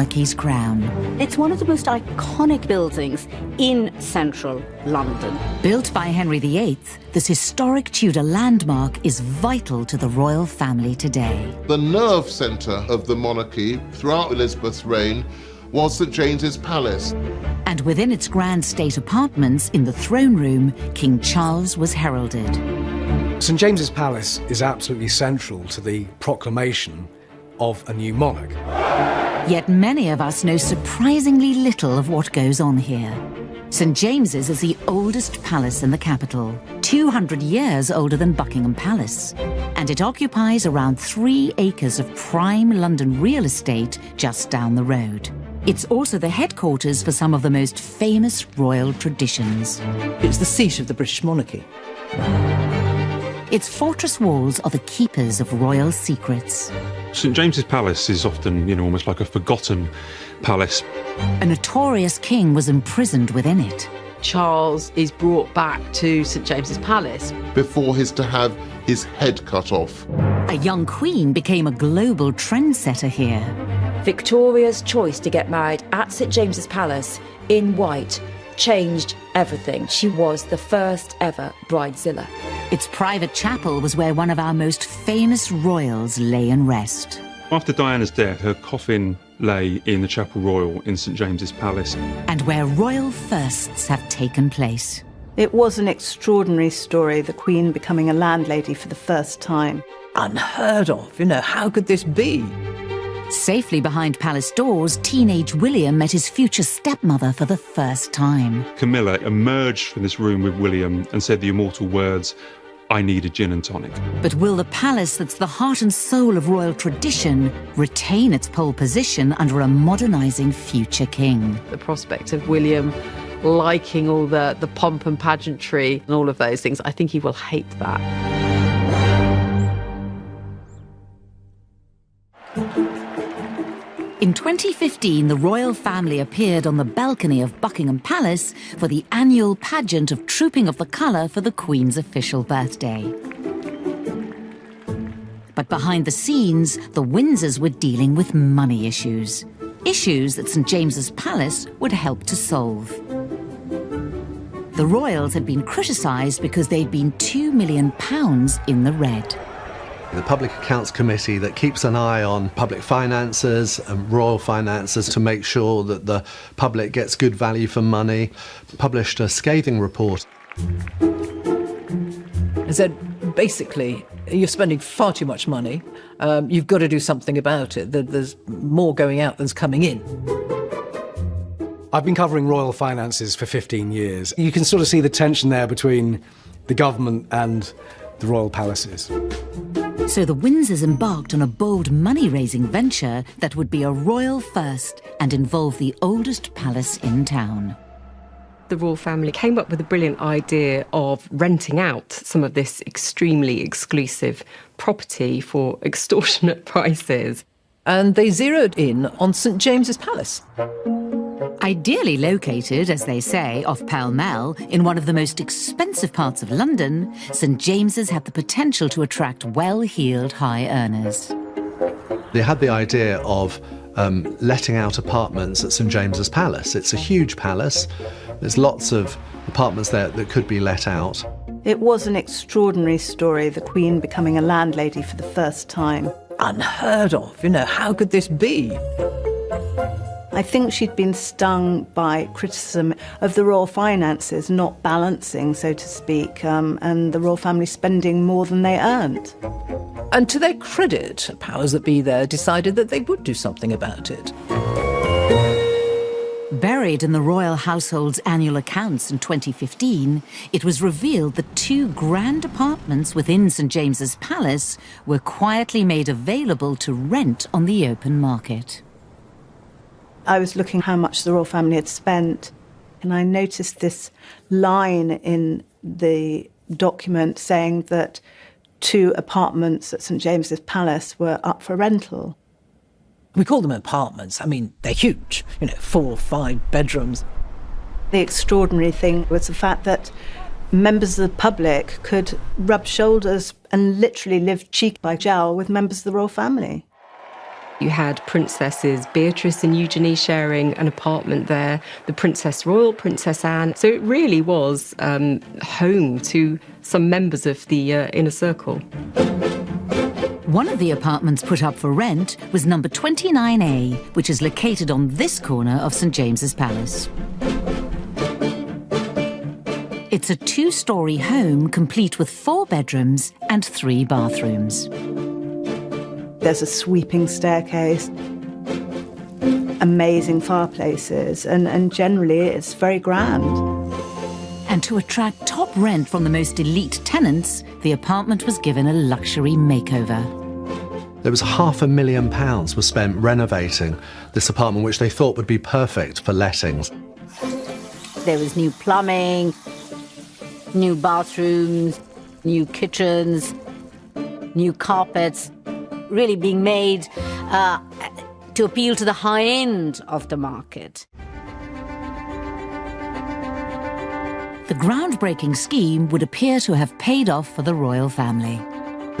monarchy's crown. It's one of the most iconic buildings in central London. Built by Henry VIII, this historic Tudor landmark is vital to the royal family today. The nerve centre of the monarchy throughout Elizabeth's reign was St James's Palace. And within its grand state apartments in the throne room, King Charles was heralded. St James's Palace is absolutely central to the proclamation of a new monarch. Yet many of us know surprisingly little of what goes on here. St James's is the oldest palace in the capital, 200 years older than Buckingham Palace, and it occupies around 3 acres of prime London real estate just down the road. It's also the headquarters for some of the most famous royal traditions. It's the seat of the British monarchy. Its fortress walls are the keepers of royal secrets. St James's Palace is often, almost like a forgotten palace. A notorious king was imprisoned within it. Charles is brought back to St James's Palace Before he's to have his head cut off. A young queen became a global trendsetter here. Victoria's choice to get married at St James's Palace in white changed everything. She was the first ever bridezilla. Its private chapel was where one of our most famous royals lay in rest. After Diana's death, her coffin lay in the Chapel Royal in St James's Palace. And where royal firsts have taken place. It was an extraordinary story, the Queen becoming a landlady for the first time. Unheard of, how could this be? Safely behind palace doors, teenage William met his future stepmother for the first time. Camilla emerged from this room with William and said the immortal words, "I need a gin and tonic." But will the palace that's the heart and soul of royal tradition retain its pole position under a modernising future king? The prospect of William liking all the pomp and pageantry and all of those things, I think he will hate that. In 2015, the royal family appeared on the balcony of Buckingham Palace for the annual pageant of Trooping of the Colour for the Queen's official birthday. But behind the scenes, the Windsors were dealing with money issues. Issues that St James's Palace would help to solve. The royals had been criticised because they'd been £2 million in the red. The Public Accounts Committee that keeps an eye on public finances and royal finances to make sure that the public gets good value for money, published a scathing report. I said, basically, you're spending far too much money. You've got to do something about it. There's more going out than's coming in. I've been covering royal finances for 15 years. You can sort of see the tension there between the government and the royal palaces. So the Windsors embarked on a bold money-raising venture that would be a royal first and involve the oldest palace in town. The royal family came up with a brilliant idea of renting out some of this extremely exclusive property for extortionate prices. And they zeroed in on St James's Palace. Ideally located, as they say, off Pall Mall, in one of the most expensive parts of London, St James's had the potential to attract well-heeled high earners. They had the idea of letting out apartments at St James's Palace. It's a huge palace. There's lots of apartments there that could be let out. It was an extraordinary story, the Queen becoming a landlady for the first time. Unheard of, how could this be? I think she'd been stung by criticism of the royal finances not balancing, so to speak, and the royal family spending more than they earned. And to their credit, powers that be there decided that they would do something about it. Buried in the royal household's annual accounts in 2015, it was revealed that 2 grand apartments within St James's Palace were quietly made available to rent on the open market. I was looking how much the royal family had spent, and I noticed this line in the document saying that 2 apartments at St James's Palace were up for rental. We call them apartments. I mean, they're huge, 4 or 5 bedrooms. The extraordinary thing was the fact that members of the public could rub shoulders and literally live cheek by jowl with members of the royal family. You had Princesses Beatrice and Eugenie sharing an apartment there, the Princess Royal, Princess Anne. So it really was home to some members of the inner circle. One of the apartments put up for rent was number 29A, which is located on this corner of St James's Palace. It's a 2-storey home complete with 4 bedrooms and 3 bathrooms. There's a sweeping staircase, amazing fireplaces, and generally it's very grand. And to attract top rent from the most elite tenants, the apartment was given a luxury makeover. There was £500,000 was spent renovating this apartment, which they thought would be perfect for lettings. There was new plumbing, new bathrooms, new kitchens, new carpets, really being made to appeal to the high end of the market. The groundbreaking scheme would appear to have paid off for the royal family.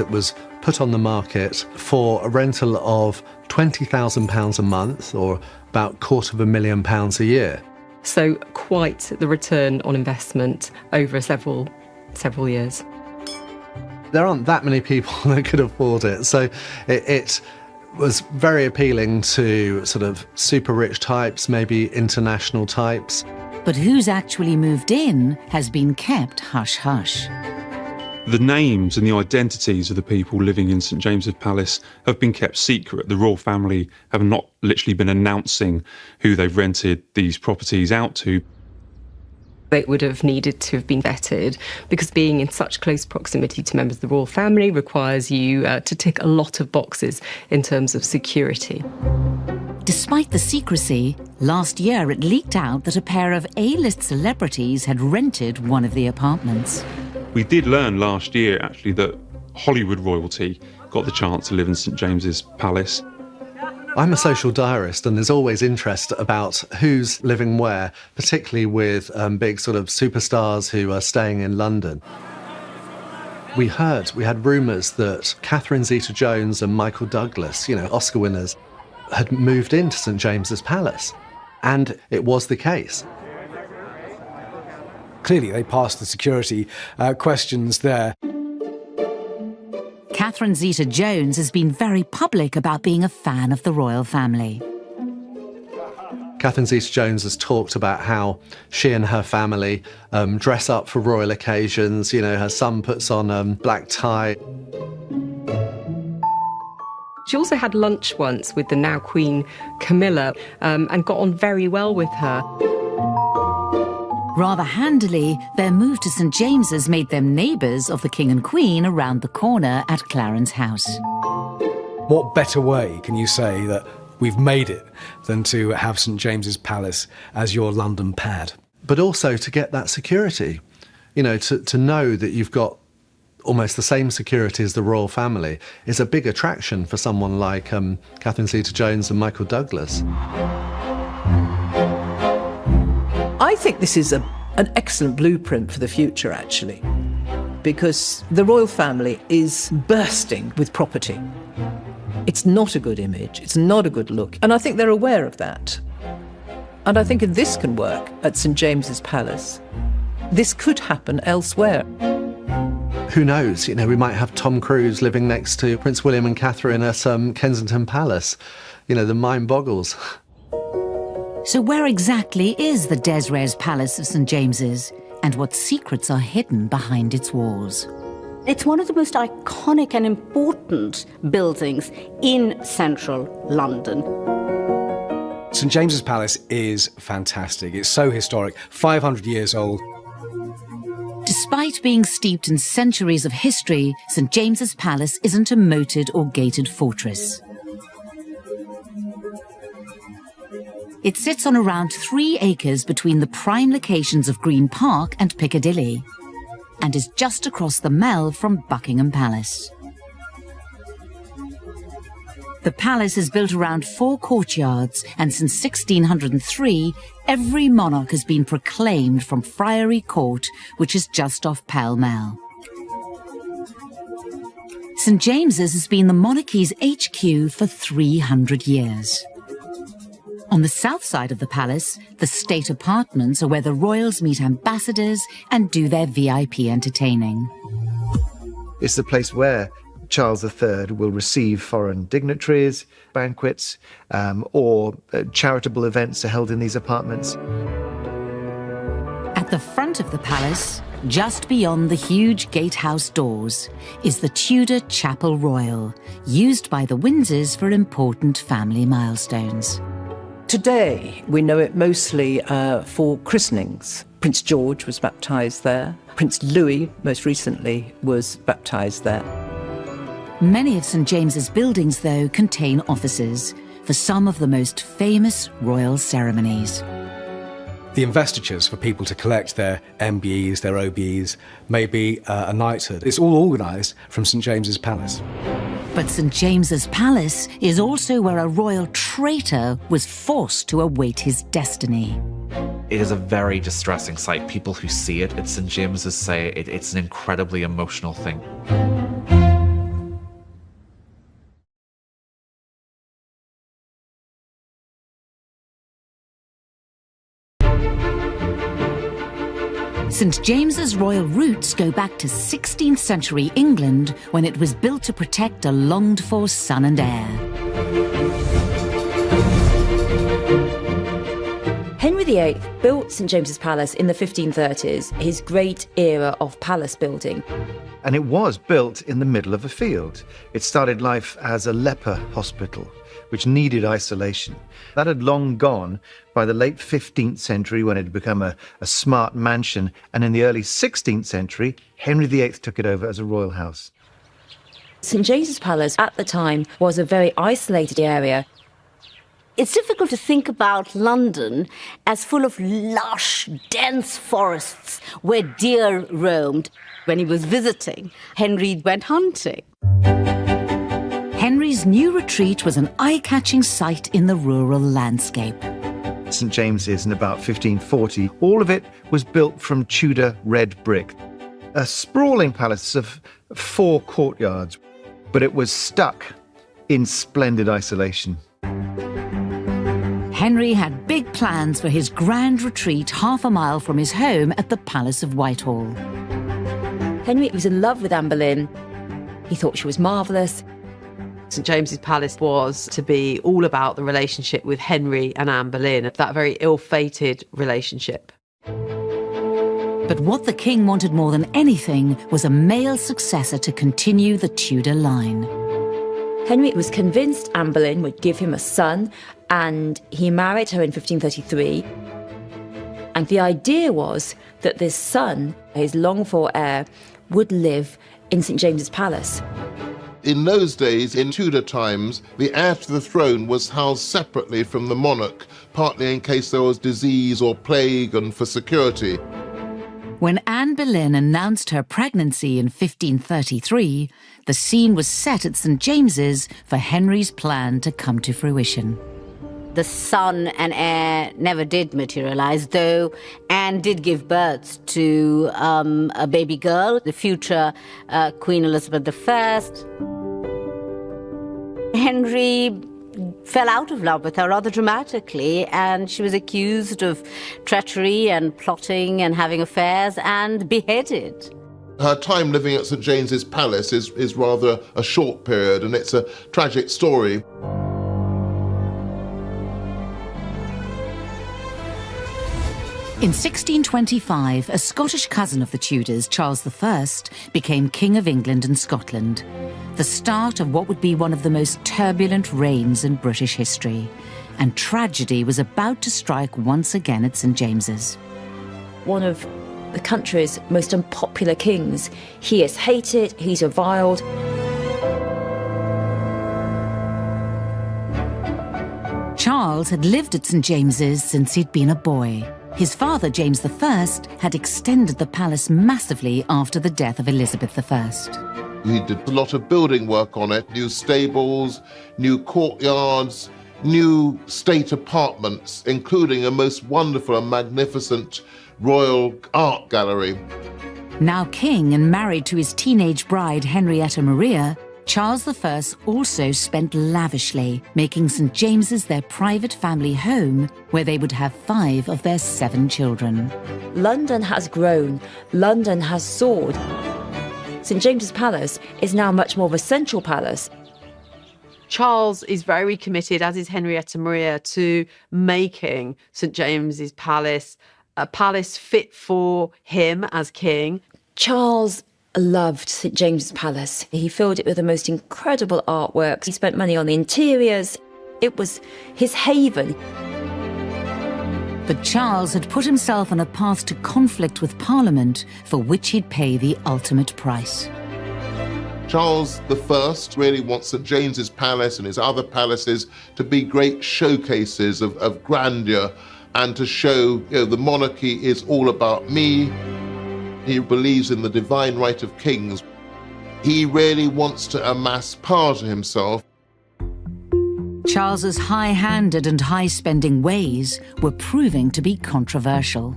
It was put on the market for a rental of £20,000 a month, or about £250,000 a year. So quite the return on investment over several years. There aren't that many people that could afford it, so it was very appealing to sort of super rich types, maybe international types. But who's actually moved in has been kept hush-hush. The names and the identities of the people living in St James's Palace have been kept secret. The royal family have not literally been announcing who they've rented these properties out to. They would have needed to have been vetted, because being in such close proximity to members of the royal family requires you to tick a lot of boxes in terms of security. Despite the secrecy, last year it leaked out that a pair of A-list celebrities had rented one of the apartments. We did learn last year, actually, that Hollywood royalty got the chance to live in St James's Palace. I'm a social diarist, and there's always interest about who's living where, particularly with big sort of superstars who are staying in London. We had rumours that Catherine Zeta-Jones and Michael Douglas, Oscar winners, had moved into St James's Palace, and it was the case. Clearly, they passed the security questions there. Catherine Zeta-Jones has been very public about being a fan of the royal family. Catherine Zeta-Jones has talked about how she and her family dress up for royal occasions. Her son puts on a black tie. She also had lunch once with the now Queen Camilla and got on very well with her. Rather handily, their move to St James's made them neighbours of the King and Queen around the corner at Clarence House. What better way can you say that we've made it than to have St James's Palace as your London pad? But also to get that security, to know that you've got almost the same security as the royal family is a big attraction for someone like Catherine Zeta-Jones and Michael Douglas. I think this is an excellent blueprint for the future, actually, because the royal family is bursting with property. It's not a good image, it's not a good look, and I think they're aware of that. And I think if this can work at St James's Palace, this could happen elsewhere. Who knows, we might have Tom Cruise living next to Prince William and Catherine at Kensington Palace. The mind boggles. So where exactly is the Des Palace of St James's, and what secrets are hidden behind its walls? It's one of the most iconic and important buildings in central London. St James's Palace is fantastic. It's so historic, 500 years old. Despite being steeped in centuries of history, St James's Palace isn't a moated or gated fortress. It sits on around 3 acres between the prime locations of Green Park and Piccadilly, and is just across the Mall from Buckingham Palace. The palace is built around 4 courtyards, and since 1603, every monarch has been proclaimed from Friary Court, which is just off Pall Mall. St James's has been the monarchy's HQ for 300 years. On the south side of the palace, the state apartments are where the royals meet ambassadors and do their VIP entertaining. It's the place where Charles III will receive foreign dignitaries, banquets, or charitable events are held in these apartments. At the front of the palace, just beyond the huge gatehouse doors, is the Tudor Chapel Royal, used by the Windsors for important family milestones. Today, we know it mostly for christenings. Prince George was baptised there. Prince Louis, most recently, was baptised there. Many of St James's buildings, though, contain offices for some of the most famous royal ceremonies. The investitures for people to collect their MBEs, their OBEs, may be a knighthood. It's all organised from St James's Palace. But St James's Palace is also where a royal traitor was forced to await his destiny. It is a very distressing sight. People who see it at St James's say it's an incredibly emotional thing. St James's royal roots go back to 16th century England, when it was built to protect a longed-for son and heir. Henry VIII built St James's Palace in the 1530s, his great era of palace building. And it was built in the middle of a field. It started life as a leper hospital, which needed isolation. That had long gone by the late 15th century, when it had become a smart mansion, and in the early 16th century, Henry VIII took it over as a royal house. St James's Palace at the time was a very isolated area. It's difficult to think about London as full of lush, dense forests where deer roamed. When he was visiting, Henry went hunting. Henry's new retreat was an eye-catching sight in the rural landscape. St James's in about 1540, all of it was built from Tudor red brick. A sprawling palace of 4 courtyards, but it was stuck in splendid isolation. Henry had big plans for his grand retreat half a mile from his home at the Palace of Whitehall. Henry was in love with Anne Boleyn. He thought she was marvellous. St James's Palace was to be all about the relationship with Henry and Anne Boleyn, that very ill-fated relationship. But what the king wanted more than anything was a male successor to continue the Tudor line. Henry was convinced Anne Boleyn would give him a son, and he married her in 1533. And the idea was that this son, his longed-for heir, would live in St James's Palace. In those days, in Tudor times, the heir to the throne was housed separately from the monarch, partly in case there was disease or plague and for security. When Anne Boleyn announced her pregnancy in 1533, the scene was set at St James's for Henry's plan to come to fruition. The son and heir never did materialize, though Anne did give birth to a baby girl, the future Queen Elizabeth I. Henry fell out of love with her rather dramatically, and she was accused of treachery and plotting and having affairs and beheaded. Her time living at St James's Palace is rather a short period, and it's a tragic story. In 1625, a Scottish cousin of the Tudors, Charles I, became King of England and Scotland, the start of what would be one of the most turbulent reigns in British history. And tragedy was about to strike once again at St James's. One of the country's most unpopular kings. He is hated, he's reviled. Charles had lived at St James's since he'd been a boy. His father, James I, had extended the palace massively after the death of Elizabeth I. He did a lot of building work on it, new stables, new courtyards, new state apartments, including a most wonderful and magnificent royal art gallery. Now king and married to his teenage bride, Henrietta Maria, Charles I also spent lavishly, making St James's their private family home where they would have 5 of their 7 children. London has grown. London has soared. St James's Palace is now much more of a central palace. Charles is very committed, as is Henrietta Maria, to making St James's Palace a palace fit for him as king. Charles loved St James's Palace. He filled it with the most incredible artworks. He spent money on the interiors. It was his haven. But Charles had put himself on a path to conflict with Parliament, for which he'd pay the ultimate price. Charles I really wants St James's Palace and his other palaces to be great showcases of grandeur and to show, the monarchy is all about me. He believes in the divine right of kings. He really wants to amass power to himself. Charles's high-handed and high-spending ways were proving to be controversial.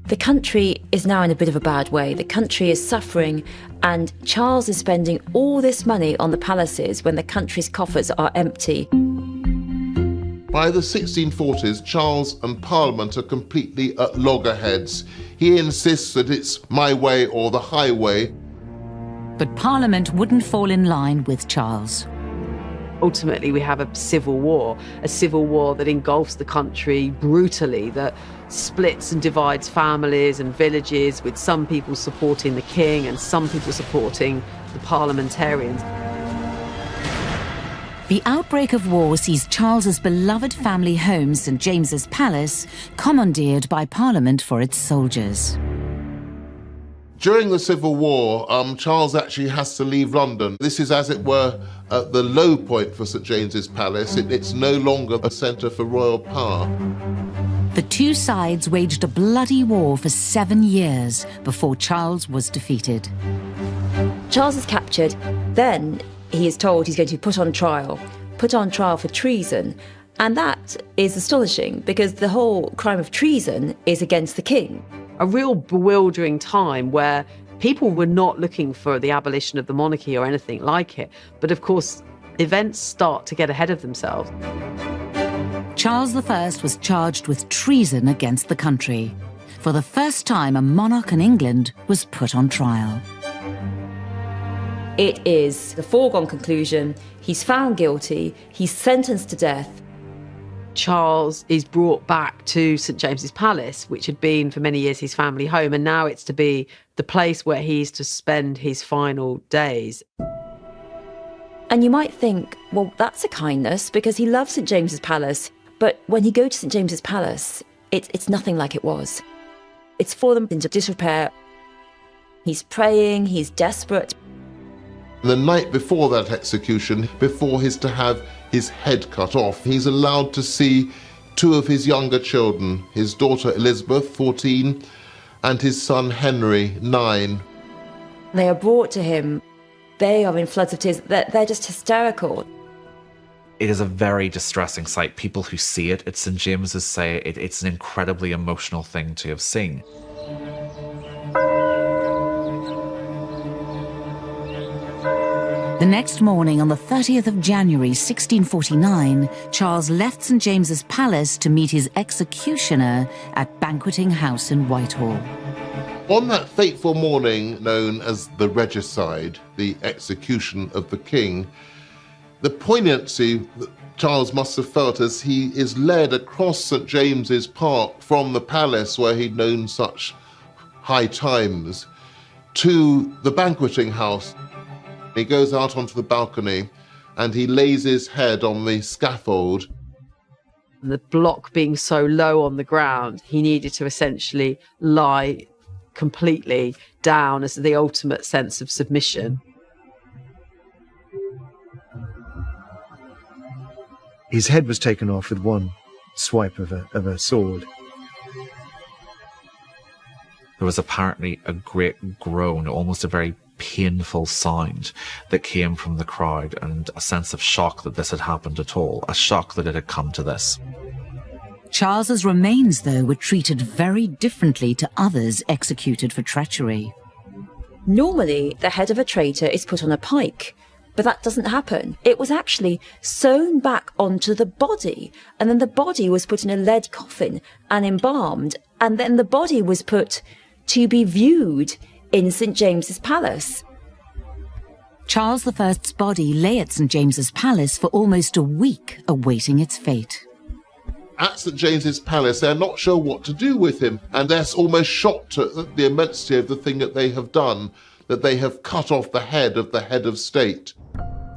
The country is now in a bit of a bad way. The country is suffering, and Charles is spending all this money on the palaces when the country's coffers are empty. By the 1640s, Charles and Parliament are completely at loggerheads. He insists that it's my way or the highway. But Parliament wouldn't fall in line with Charles. Ultimately, we have a civil war that engulfs the country brutally, that splits and divides families and villages, with some people supporting the king and some people supporting the parliamentarians. The outbreak of war sees Charles's beloved family home, St James's Palace, commandeered by Parliament for its soldiers. During the Civil War, Charles actually has to leave London. This is, as it were, the low point for St James's Palace. It's no longer a centre for royal power. The two sides waged a bloody war for 7 years before Charles was defeated. Charles is captured. Then he is told he's going to be put on trial for treason. And that is astonishing, because the whole crime of treason is against the king. A real bewildering time where people were not looking for the abolition of the monarchy or anything like it. But of course, events start to get ahead of themselves. Charles I was charged with treason against the country. For the first time, a monarch in England was put on trial. It is the foregone conclusion. He's found guilty. He's sentenced to death. Charles is brought back to St James's Palace, which had been for many years his family home, and now it's to be the place where he's to spend his final days. And you might think, well, that's a kindness, because he loves St James's Palace. But when he goes to St James's Palace, it's nothing like it was. It's fallen into disrepair. He's praying, he's desperate. The night before that execution, before he's to have his head cut off, he's allowed to see 2 of his younger children, his daughter Elizabeth, 14, and his son Henry, 9. They are brought to him. They are in floods of tears. They're just hysterical. It is a very distressing sight. People who see it at St James's say it's an incredibly emotional thing to have seen. The next morning, on the 30th of January 1649, Charles left St James's Palace to meet his executioner at Banqueting House in Whitehall. On that fateful morning known as the regicide, the execution of the king, the poignancy that Charles must have felt as he is led across St James's Park from the palace where he'd known such high times to the banqueting house. He goes out onto the balcony and he lays his head on the scaffold. The block being so low on the ground, he needed to essentially lie completely down as the ultimate sense of submission. His head was taken off with one swipe of a sword. There was apparently a great groan, almost a very painful sound that came from the crowd, and a sense of shock that this had happened at all, a shock that it had come to this. Charles's remains, though, were treated very differently to others executed for treachery. Normally, the head of a traitor is put on a pike, But that doesn't happen. It was actually sewn back onto the body, and then the body was put in a lead coffin and embalmed, and then the body was put to be viewed in St James's Palace. Charles I's body lay at St James's Palace for almost a week, awaiting its fate. At St James's Palace, they're not sure what to do with him, and they're almost shocked at the immensity of the thing that they have done, that they have cut off the head of state.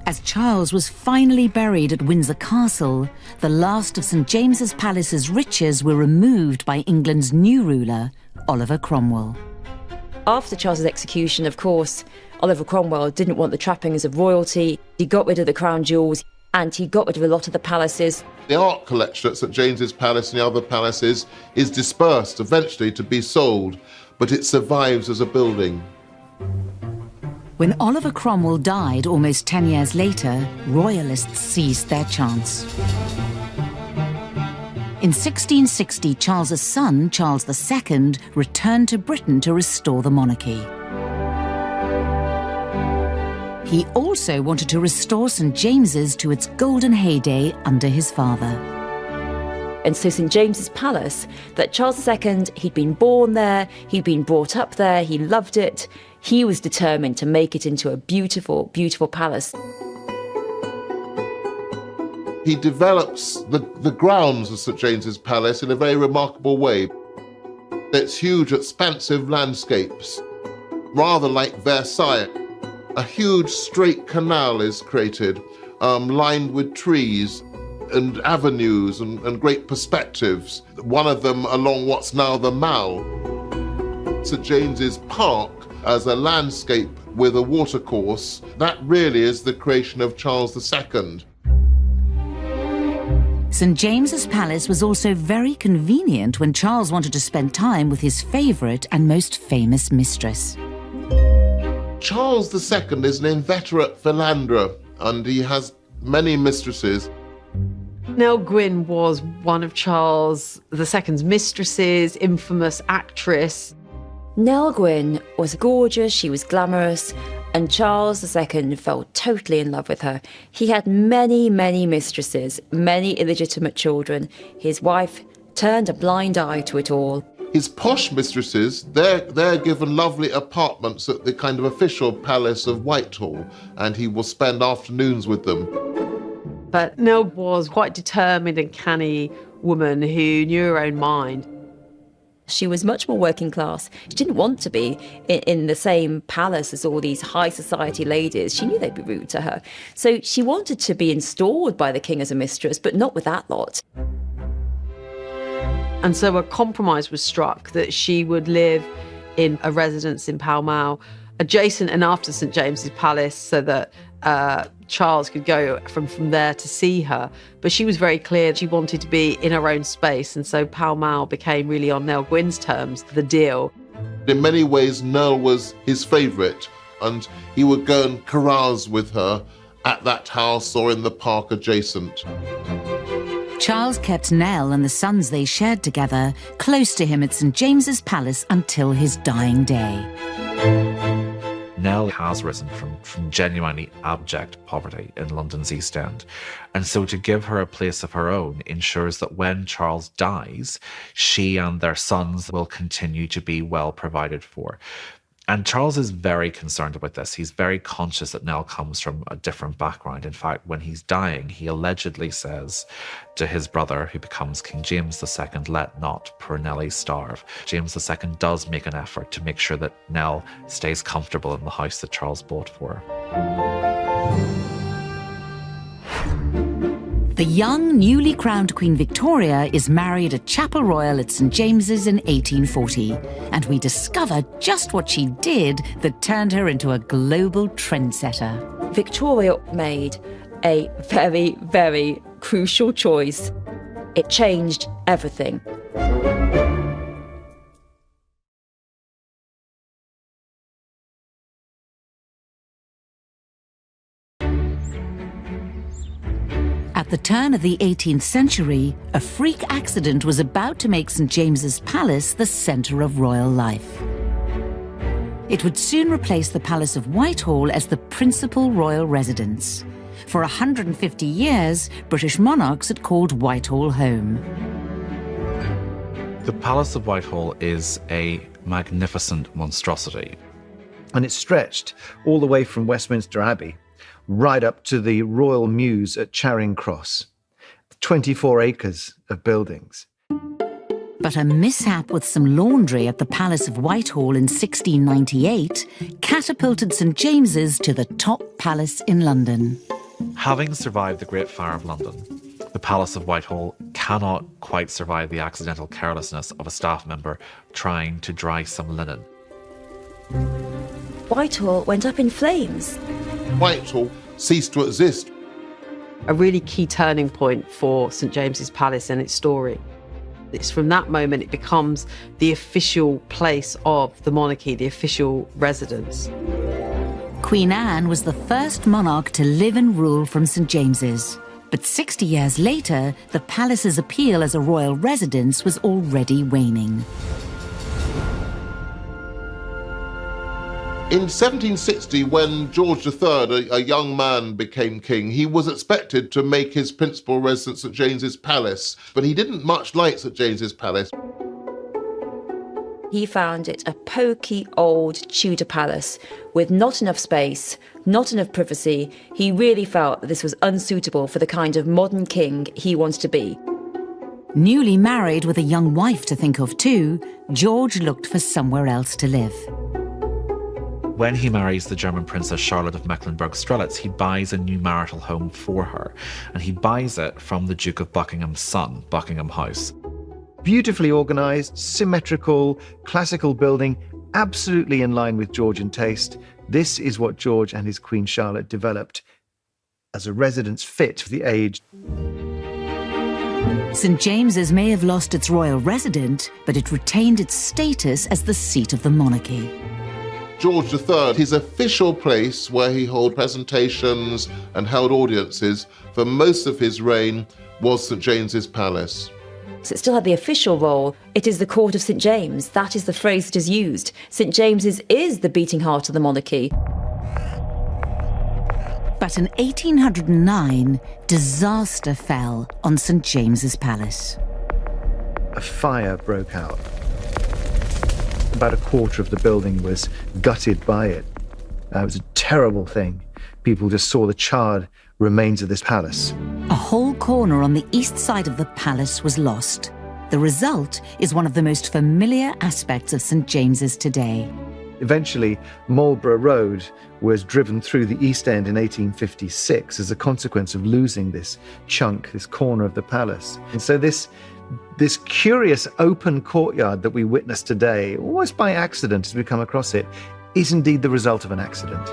As Charles was finally buried at Windsor Castle, the last of St James's Palace's riches were removed by England's new ruler, Oliver Cromwell. After Charles's execution, of course, Oliver Cromwell didn't want the trappings of royalty. He got rid of the crown jewels, and he got rid of a lot of the palaces. The art collection at St James's Palace and the other palaces is dispersed eventually to be sold, but it survives as a building. When Oliver Cromwell died almost 10 years later, royalists seized their chance. In 1660, Charles's son, Charles II, returned to Britain to restore the monarchy. He also wanted to restore St James's to its golden heyday under his father. And so St James's Palace, that Charles II, he'd been born there, he'd been brought up there, he loved it. He was determined to make it into a beautiful, beautiful palace. He develops the grounds of St James's Palace in a very remarkable way. It's huge, expansive landscapes, rather like Versailles. A huge straight canal is created, lined with trees and avenues and great perspectives, one of them along what's now the Mall. St James's Park as a landscape with a watercourse, that really is the creation of Charles II. St James's Palace was also very convenient when Charles wanted to spend time with his favourite and most famous mistress. Charles II is an inveterate philanderer, and he has many mistresses. Nell Gwyn was one of Charles II's mistresses, infamous actress. Nell Gwyn was gorgeous, she was glamorous, and Charles II fell totally in love with her. He had many, many mistresses, many illegitimate children. His wife turned a blind eye to it all. His posh mistresses, they're given lovely apartments at the kind of official palace of Whitehall, and he will spend afternoons with them. But Nell was quite determined and canny woman who knew her own mind. She was much more working class. She didn't want to be in the same palace as all these high society ladies. She knew they'd be rude to her. So she wanted to be installed by the king as a mistress, but not with that lot. And so a compromise was struck that she would live in a residence in Pall Mall, adjacent and after St James's Palace, so that Charles could go from there to see her. But she was very clear she wanted to be in her own space, and so Pall Mall became really on Nell Gwyn's terms the deal. In many ways, Nell was his favourite, and he would go and carouse with her at that house or in the park adjacent. Charles kept Nell and the sons they shared together close to him at St James's Palace until his dying day. Nell has risen from genuinely abject poverty in London's East End. And so to give her a place of her own ensures that when Charles dies, she and their sons will continue to be well provided for. And Charles is very concerned about this. He's very conscious that Nell comes from a different background. In fact, when he's dying, he allegedly says to his brother, who becomes King James II, "Let not poor Nelly starve." James II does make an effort to make sure that Nell stays comfortable in the house that Charles bought for her. The young, newly crowned Queen Victoria is married at Chapel Royal at St James's in 1840, and we discover just what she did that turned her into a global trendsetter. Victoria made a very, very crucial choice. It changed everything. At the turn of the 18th century, a freak accident was about to make St James's Palace the centre of royal life. It would soon replace the Palace of Whitehall as the principal royal residence. For 150 years, British monarchs had called Whitehall home. The Palace of Whitehall is a magnificent monstrosity. And it stretched all the way from Westminster Abbey right up to the Royal Mews at Charing Cross. 24 acres of buildings. But a mishap with some laundry at the Palace of Whitehall in 1698 catapulted St James's to the top palace in London. Having survived the Great Fire of London, the Palace of Whitehall cannot quite survive the accidental carelessness of a staff member trying to dry some linen. Whitehall went up in flames. Whitehall ceased to exist. A really key turning point for St James's Palace and its story. It's from that moment it becomes the official place of the monarchy, the official residence. Queen Anne was the first monarch to live and rule from St James's. But 60 years later, the palace's appeal as a royal residence was already waning. In 1760, when George III, a young man, became king, he was expected to make his principal residence St James's Palace, but he didn't much like St James's Palace. He found it a poky old Tudor palace with not enough space, not enough privacy. He really felt that this was unsuitable for the kind of modern king he wanted to be. Newly married with a young wife to think of too, George looked for somewhere else to live. When he marries the German Princess Charlotte of Mecklenburg-Strelitz, he buys a new marital home for her, and he buys it from the Duke of Buckingham's son, Buckingham House. Beautifully organised, symmetrical, classical building, absolutely in line with Georgian taste. This is what George and his Queen Charlotte developed as a residence fit for the age. St James's may have lost its royal resident, but it retained its status as the seat of the monarchy. George III, his official place where he held presentations and held audiences for most of his reign was St James's Palace. So it still had the official role. It is the court of St James. That is the phrase that is used. St James's is the beating heart of the monarchy. But in 1809, disaster fell on St James's Palace. A fire broke out. About a quarter of the building was gutted by it. It was a terrible thing. People just saw the charred remains of this palace. A whole corner on the east side of the palace was lost. The result is one of the most familiar aspects of St James's today. Eventually, Marlborough Road was driven through the East End in 1856 as a consequence of losing this chunk, this corner of the palace. And so this curious open courtyard that we witness today, almost by accident as we come across it, is indeed the result of an accident.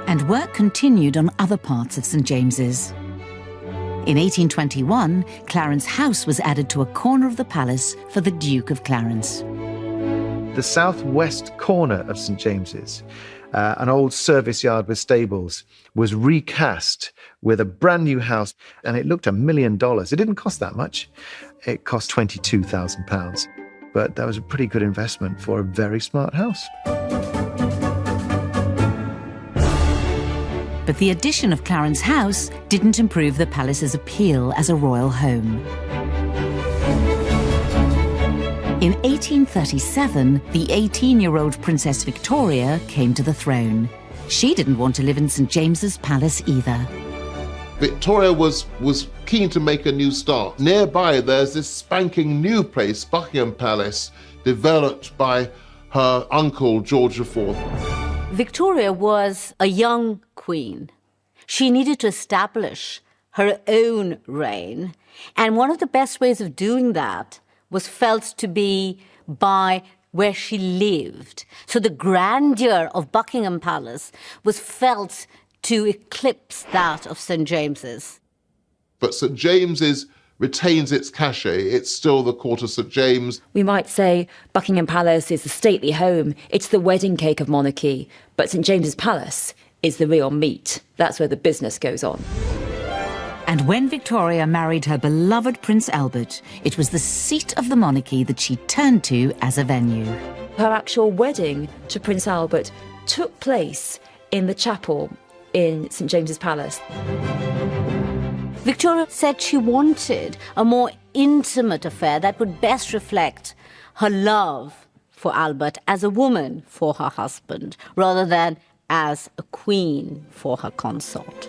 And work continued on other parts of St James's. In 1821, Clarence House was added to a corner of the palace for the Duke of Clarence. The southwest corner of St James's, an old service yard with stables, was recast with a brand new house, and it looked $1 million. It didn't cost that much. It cost £22,000. But that was a pretty good investment for a very smart house. But the addition of Clarence House didn't improve the palace's appeal as a royal home. In 1837, the 18-year-old Princess Victoria came to the throne. She didn't want to live in St James's Palace either. Victoria was keen to make a new start. Nearby, there's this spanking new place, Buckingham Palace, developed by her uncle, George IV. Victoria was a young queen. She needed to establish her own reign. And one of the best ways of doing that was felt to be by where she lived. So the grandeur of Buckingham Palace was felt to eclipse that of St James's. But St James's retains its cachet. It's still the court of St James. We might say Buckingham Palace is the stately home. It's the wedding cake of monarchy. But St James's Palace is the real meat. That's where the business goes on. And when Victoria married her beloved Prince Albert, it was the seat of the monarchy that she turned to as a venue. Her actual wedding to Prince Albert took place in the chapel in St James's Palace. Victoria said she wanted a more intimate affair that would best reflect her love for Albert as a woman for her husband, rather than as a queen for her consort.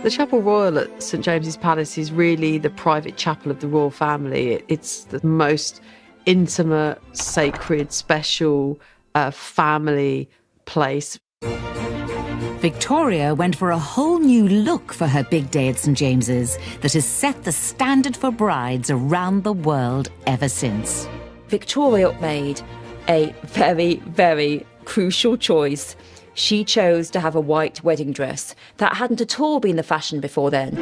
The Chapel Royal at St James's Palace is really the private chapel of the royal family. It's the most intimate, sacred, special family place. Victoria went for a whole new look for her big day at St James's that has set the standard for brides around the world ever since. Victoria made a very, very crucial choice. She chose to have a white wedding dress that hadn't at all been the fashion before then.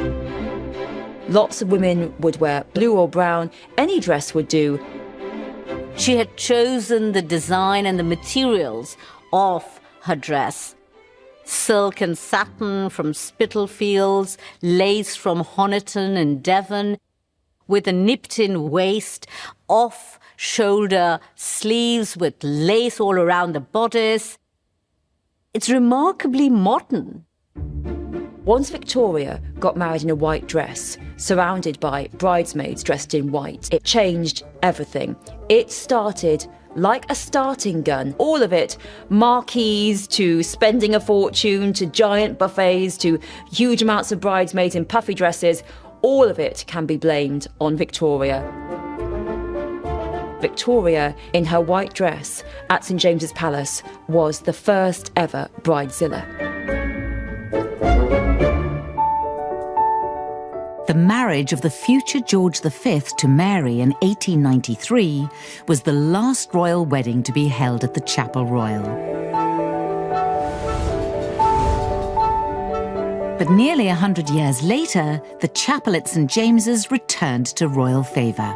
Lots of women would wear blue or brown, any dress would do. She had chosen the design and the materials of her dress. Silk and satin from Spitalfields, lace from Honiton and Devon, with a nipped-in waist, off-shoulder sleeves with lace all around the bodice. It's remarkably modern. Once Victoria got married in a white dress, surrounded by bridesmaids dressed in white, it changed everything. It started like a starting gun. All of it, marquees to spending a fortune, to giant buffets, to huge amounts of bridesmaids in puffy dresses, all of it can be blamed on Victoria. Victoria, in her white dress at St James's Palace, was the first ever bridezilla. The marriage of the future George V to Mary in 1893 was the last royal wedding to be held at the Chapel Royal. But nearly 100 years later, the chapel at St James's returned to royal favour.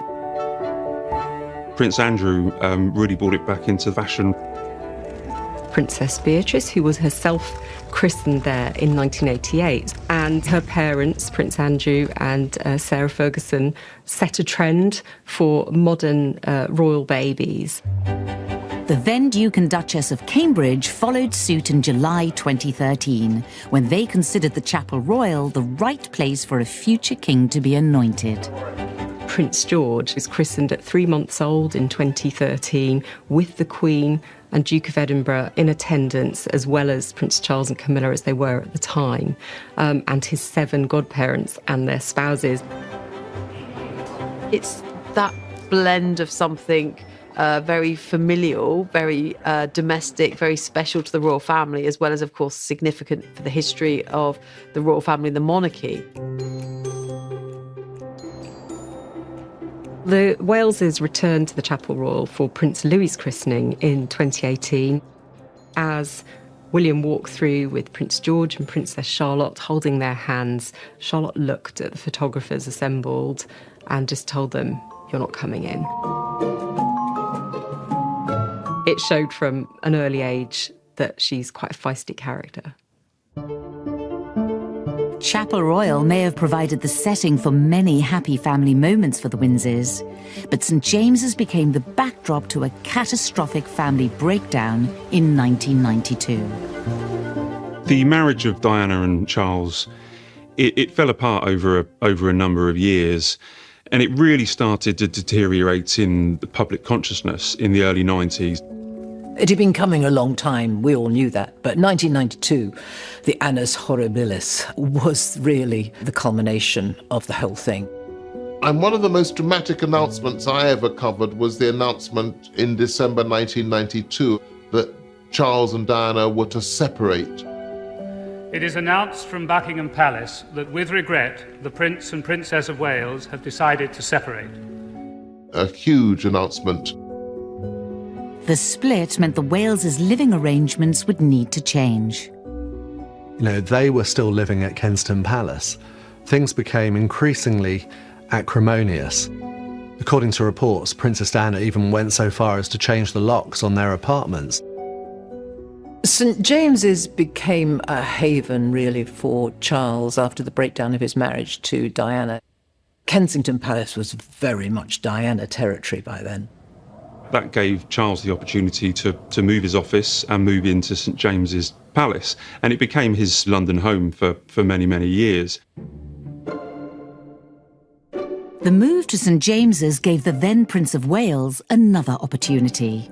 Prince Andrew really brought it back into fashion. Princess Beatrice, who was herself christened there in 1988, and her parents, Prince Andrew and Sarah Ferguson, set a trend for modern royal babies. The then Duke and Duchess of Cambridge followed suit in July 2013, when they considered the Chapel Royal the right place for a future king to be anointed. Prince George was christened at 3 months old in 2013 with the Queen and Duke of Edinburgh in attendance, as well as Prince Charles and Camilla as they were at the time, and his 7 godparents and their spouses. It's that blend of something very familial, very domestic, very special to the royal family, as well as, of course, significant for the history of the royal family and the monarchy. The Waleses returned to the Chapel Royal for Prince Louis's christening in 2018. As William walked through with Prince George and Princess Charlotte holding their hands, Charlotte looked at the photographers assembled and just told them, "You're not coming in." It showed from an early age that she's quite a feisty character. Chapel Royal may have provided the setting for many happy family moments for the Windsors, but St James's became the backdrop to a catastrophic family breakdown in 1992. The marriage of Diana and Charles, it fell apart over a number of years, and it really started to deteriorate in the public consciousness in the early 90s. It had been coming a long time, we all knew that, but 1992, the annus horribilis was really the culmination of the whole thing. And one of the most dramatic announcements I ever covered was the announcement in December 1992 that Charles and Diana were to separate. It is announced from Buckingham Palace that, with regret, the Prince and Princess of Wales have decided to separate. A huge announcement. The split meant the Wales' living arrangements would need to change. You know, they were still living at Kensington Palace. Things became increasingly acrimonious. According to reports, Princess Diana even went so far as to change the locks on their apartments. St James's became a haven, really, for Charles after the breakdown of his marriage to Diana. Kensington Palace was very much Diana territory by then. That gave Charles the opportunity to move his office and move into St James's Palace, and it became his London home for many, many years. The move to St James's gave the then Prince of Wales another opportunity.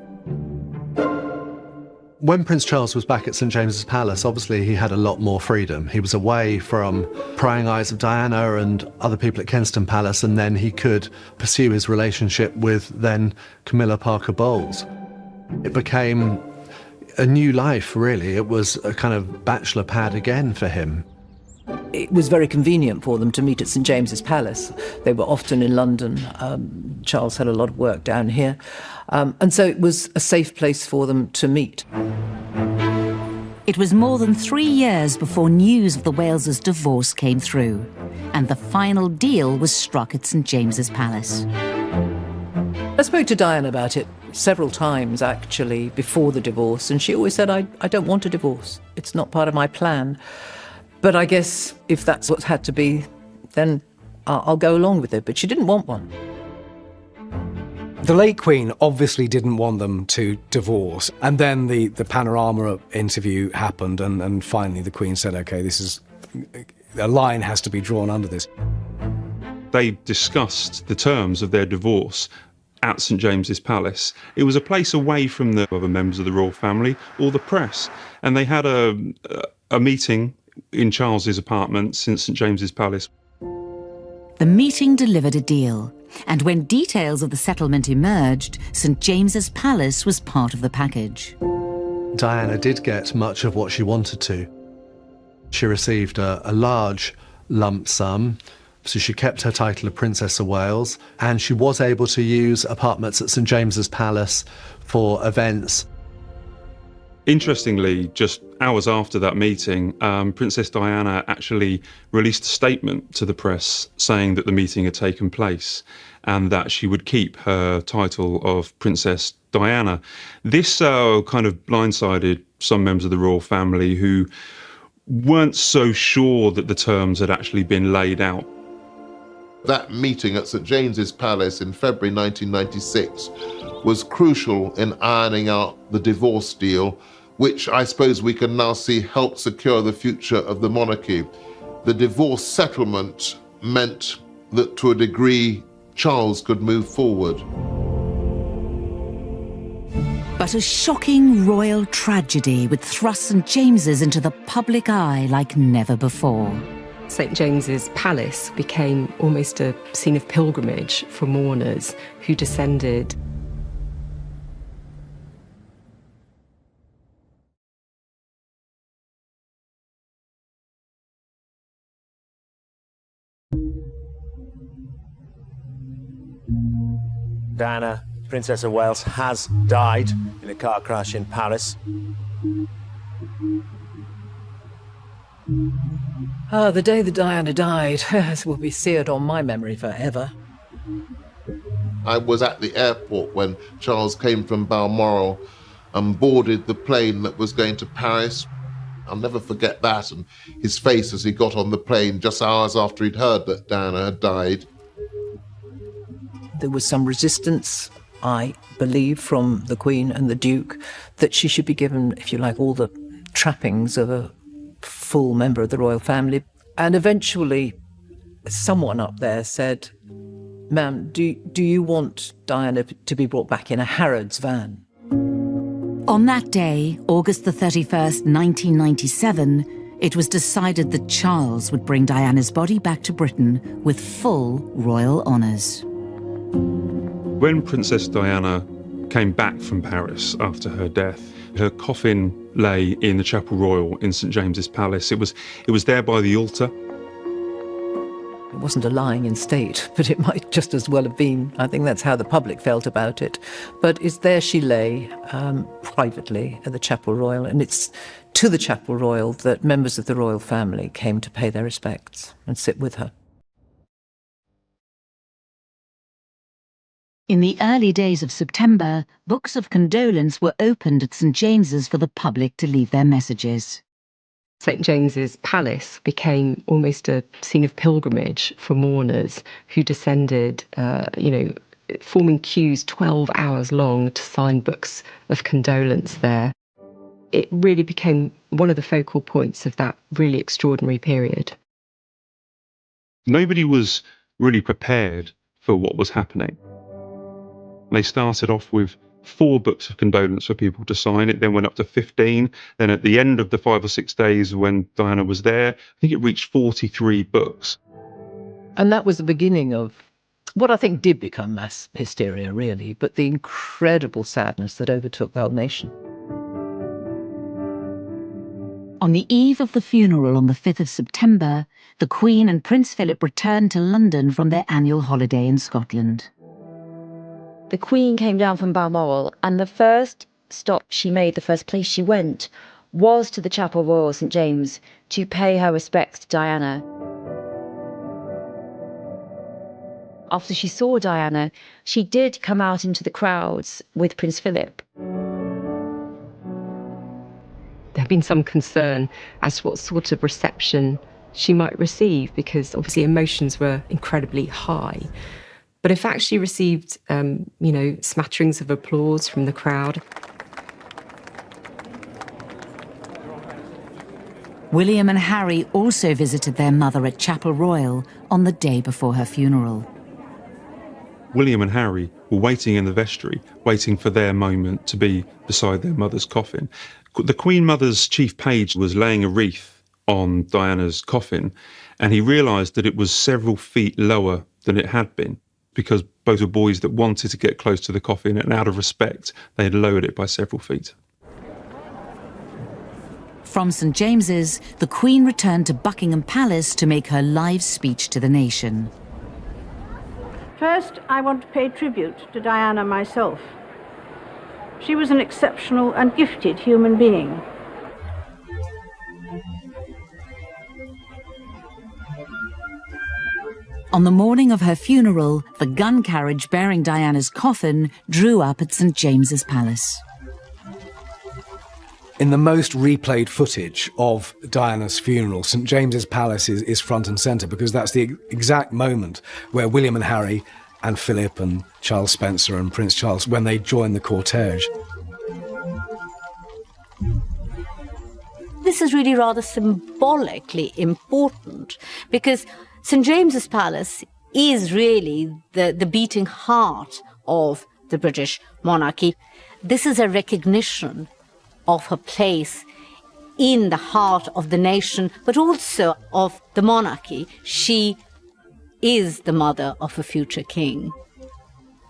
When Prince Charles was back at St James's Palace, obviously he had a lot more freedom. He was away from prying eyes of Diana and other people at Kensington Palace, and then he could pursue his relationship with then Camilla Parker Bowles. It became a new life, really. It was a kind of bachelor pad again for him. It was very convenient for them to meet at St James's Palace. They were often in London. Charles had a lot of work down here. And so it was a safe place for them to meet. It was more than 3 years before news of the Wales's divorce came through, and the final deal was struck at St James's Palace. I spoke to Diana about it several times, actually, before the divorce, and she always said, I don't want a divorce. It's not part of my plan. But I guess if that's what had to be, then I'll go along with it. But she didn't want one. The late Queen obviously didn't want them to divorce. And then the Panorama interview happened, and finally the Queen said, OK, a line has to be drawn under this. They discussed the terms of their divorce at St James's Palace. It was a place away from the other members of the royal family or the press. And they had a meeting in Charles's apartments in St James's Palace. The meeting delivered a deal, and when details of the settlement emerged, St James's Palace was part of the package. Diana did get much of what she wanted to. She received a large lump sum, so she kept her title of Princess of Wales, and she was able to use apartments at St James's Palace for events. Interestingly, just hours after that meeting, Princess Diana actually released a statement to the press saying that the meeting had taken place and that she would keep her title of Princess Diana. This kind of blindsided some members of the royal family who weren't so sure that the terms had actually been laid out. That meeting at St James's Palace in February 1996 was crucial in ironing out the divorce deal, which I suppose we can now see helped secure the future of the monarchy. The divorce settlement meant that, to a degree, Charles could move forward. But a shocking royal tragedy would thrust St James's into the public eye like never before. St James's Palace became almost a scene of pilgrimage for mourners who descended. Diana, Princess of Wales, has died in a car crash in Paris. The day that Diana died will be seared on my memory forever. I was at the airport when Charles came from Balmoral and boarded the plane that was going to Paris. I'll never forget that, and his face as he got on the plane just hours after he'd heard that Diana had died. There was some resistance, I believe, from the Queen and the Duke that she should be given, if you like, all the trappings of a full member of the royal family. And eventually, someone up there said, "Ma'am, do you want Diana to be brought back in a Harrods van?" On that day, August the 31st, 1997, it was decided that Charles would bring Diana's body back to Britain with full royal honours. When Princess Diana came back from Paris after her death, her coffin lay in the Chapel Royal in St James's Palace. It was there by the altar. It wasn't a lying in state, but it might just as well have been. I think that's how the public felt about it. But there she lay, privately at the Chapel Royal, and it's to the Chapel Royal that members of the royal family came to pay their respects and sit with her. In the early days of September, books of condolence were opened at St James's for the public to leave their messages. St James's Palace became almost a scene of pilgrimage for mourners who descended, forming queues 12 hours long to sign books of condolence there. It really became one of the focal points of that really extraordinary period. Nobody was really prepared for what was happening. They started off with 4 books of condolence for people to sign. It then went up to 15. Then at the end of the 5 or 6 days when Diana was there, I think it reached 43 books. And that was the beginning of what I think did become mass hysteria, really, but the incredible sadness that overtook the whole nation. On the eve of the funeral on the 5th of September, the Queen and Prince Philip returned to London from their annual holiday in Scotland. The Queen came down from Balmoral, and the first stop she made, the first place she went, was to the Chapel Royal St James to pay her respects to Diana. After she saw Diana, she did come out into the crowds with Prince Philip. There had been some concern as to what sort of reception she might receive, because obviously emotions were incredibly high. But in fact, she received, smatterings of applause from the crowd. William and Harry also visited their mother at Chapel Royal on the day before her funeral. William and Harry were waiting in the vestry, waiting for their moment to be beside their mother's coffin. The Queen Mother's chief page was laying a wreath on Diana's coffin, and he realised that it was several feet lower than it had been, because both were boys that wanted to get close to the coffin, and out of respect, they had lowered it by several feet. From St James's, the Queen returned to Buckingham Palace to make her live speech to the nation. First, I want to pay tribute to Diana myself. She was an exceptional and gifted human being. On the morning of her funeral, the gun carriage bearing Diana's coffin drew up at St James's Palace. In the most replayed footage of Diana's funeral, St James's Palace is front and centre, because that's the exact moment where William and Harry and Philip and Charles Spencer and Prince Charles, when they join the cortege. This is really rather symbolically important, because St James's Palace is really the beating heart of the British monarchy. This is a recognition of her place in the heart of the nation, but also of the monarchy. She is the mother of a future king.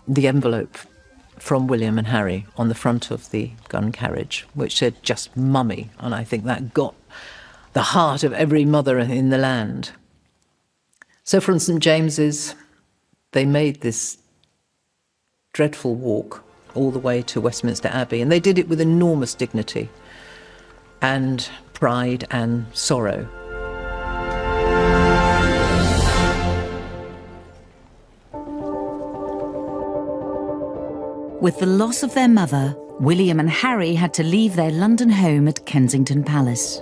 The envelope from William and Harry on the front of the gun carriage, which said just mummy, and I think that got the heart of every mother in the land. So from St James's, they made this dreadful walk all the way to Westminster Abbey, and they did it with enormous dignity and pride and sorrow. With the loss of their mother, William and Harry had to leave their London home at Kensington Palace.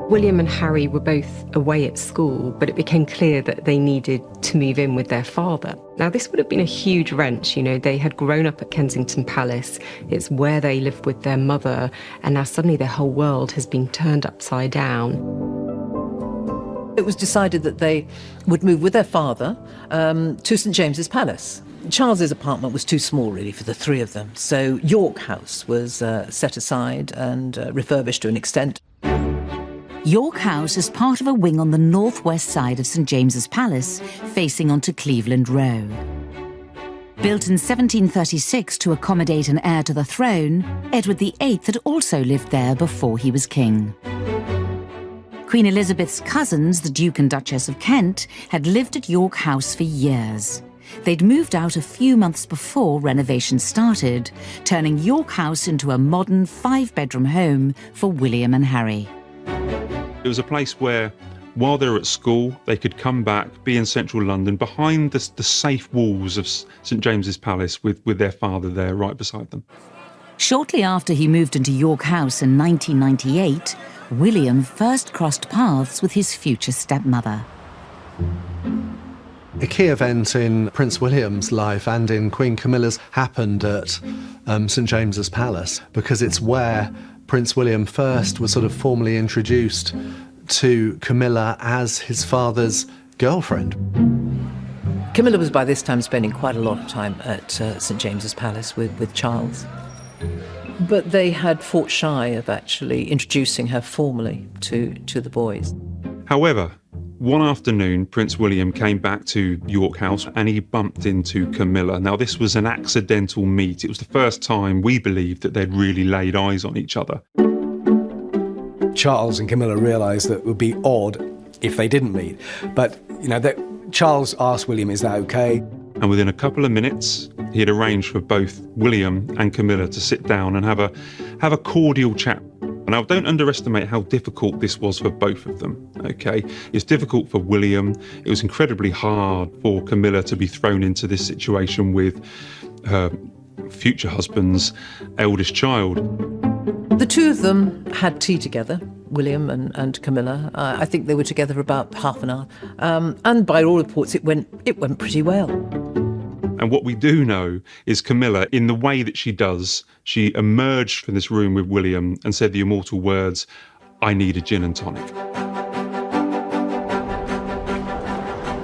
William and Harry were both away at school, but it became clear that they needed to move in with their father. Now, this would have been a huge wrench. They had grown up at Kensington Palace. It's where they lived with their mother, and now suddenly their whole world has been turned upside down. It was decided that they would move with their father to St James's Palace. Charles's apartment was too small, really, for the three of them, so York House was set aside and refurbished to an extent. York House is part of a wing on the northwest side of St James's Palace, facing onto Cleveland Row. Built in 1736 to accommodate an heir to the throne, Edward VIII had also lived there before he was king. Queen Elizabeth's cousins, the Duke and Duchess of Kent, had lived at York House for years. They'd moved out a few months before renovations started, turning York House into a modern 5-bedroom home for William and Harry. It was a place where, while they were at school, they could come back, be in central London, behind the safe walls of St James's Palace with their father there right beside them. Shortly after he moved into York House in 1998, William first crossed paths with his future stepmother. A key event in Prince William's life and in Queen Camilla's happened at St James's Palace, because it's where Prince William first was sort of formally introduced to Camilla as his father's girlfriend. Camilla was by this time spending quite a lot of time at St James's Palace with Charles. But they had fought shy of actually introducing her formally to the boys. However, one afternoon, Prince William came back to York House and he bumped into Camilla. Now, this was an accidental meet. It was the first time we believed that they'd really laid eyes on each other. Charles and Camilla realised that it would be odd if they didn't meet. But, Charles asked William, is that okay? And within a couple of minutes, he had arranged for both William and Camilla to sit down and have a cordial chat. Now, don't underestimate how difficult this was for both of them, okay? It's difficult for William. It was incredibly hard for Camilla to be thrown into this situation with her future husband's eldest child. The two of them had tea together, William and Camilla. I think they were together for about half an hour. And by all reports, it went pretty well. And what we do know is Camilla, in the way that she does, she emerged from this room with William and said the immortal words, "I need a gin and tonic."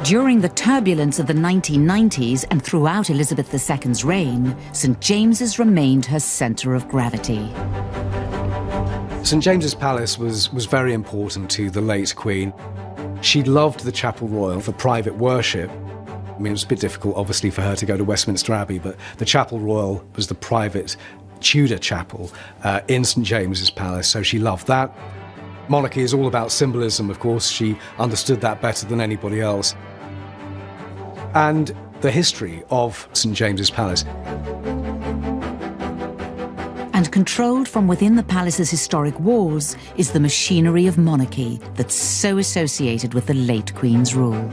During the turbulence of the 1990s and throughout Elizabeth II's reign, St James's remained her centre of gravity. St James's Palace was very important to the late Queen. She loved the Chapel Royal for private worship. I mean, it was a bit difficult, obviously, for her to go to Westminster Abbey, but the Chapel Royal was the private Tudor chapel in St James's Palace, so she loved that. Monarchy is all about symbolism, of course. She understood that better than anybody else. And the history of St James's Palace. And controlled from within the palace's historic walls is the machinery of monarchy that's so associated with the late Queen's rule.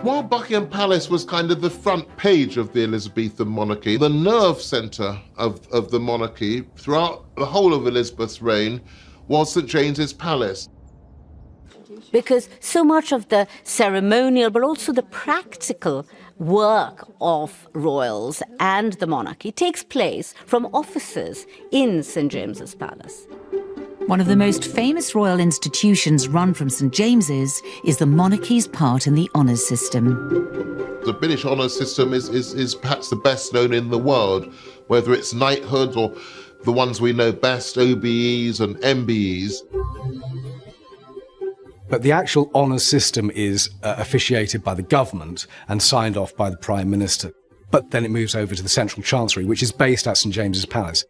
While Buckingham Palace was kind of the front page of the Elizabethan monarchy, the nerve centre of the monarchy throughout the whole of Elizabeth's reign was St James's Palace. Because so much of the ceremonial, but also the practical work of royals and the monarchy takes place from offices in St James's Palace. One of the most famous royal institutions run from St James's is the monarchy's part in the honours system. The British honours system is perhaps the best known in the world, whether it's knighthood or the ones we know best, OBEs and MBEs. But the actual honours system is officiated by the government and signed off by the Prime Minister. But then it moves over to the Central Chancery, which is based at St James's Palace.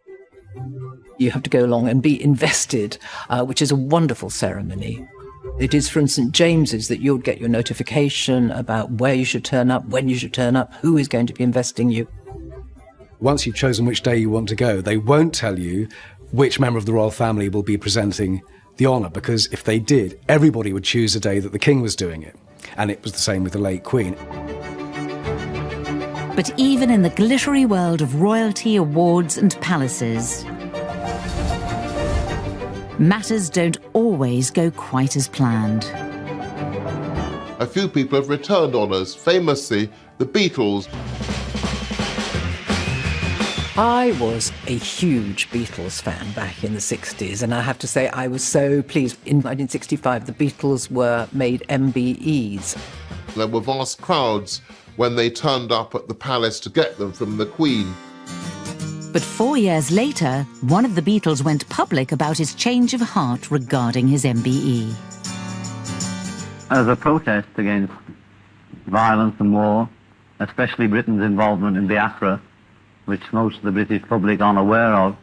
You have to go along and be invested, which is a wonderful ceremony. It is from St James's that you'll get your notification about where you should turn up, when you should turn up, who is going to be investing you. Once you've chosen which day you want to go, they won't tell you which member of the royal family will be presenting the honour, because if they did, everybody would choose a day that the king was doing it. And it was the same with the late Queen. But even in the glittery world of royalty, awards and palaces, matters don't always go quite as planned. A few people have returned honours, famously the Beatles. I was a huge Beatles fan back in the 60s, and I have to say I was so pleased. In 1965, the Beatles were made MBEs. There were vast crowds when they turned up at the palace to get them from the Queen. But 4 years later, one of the Beatles went public about his change of heart regarding his MBE. As a protest against violence and war, especially Britain's involvement in Biafra, which most of the British public aren't aware of.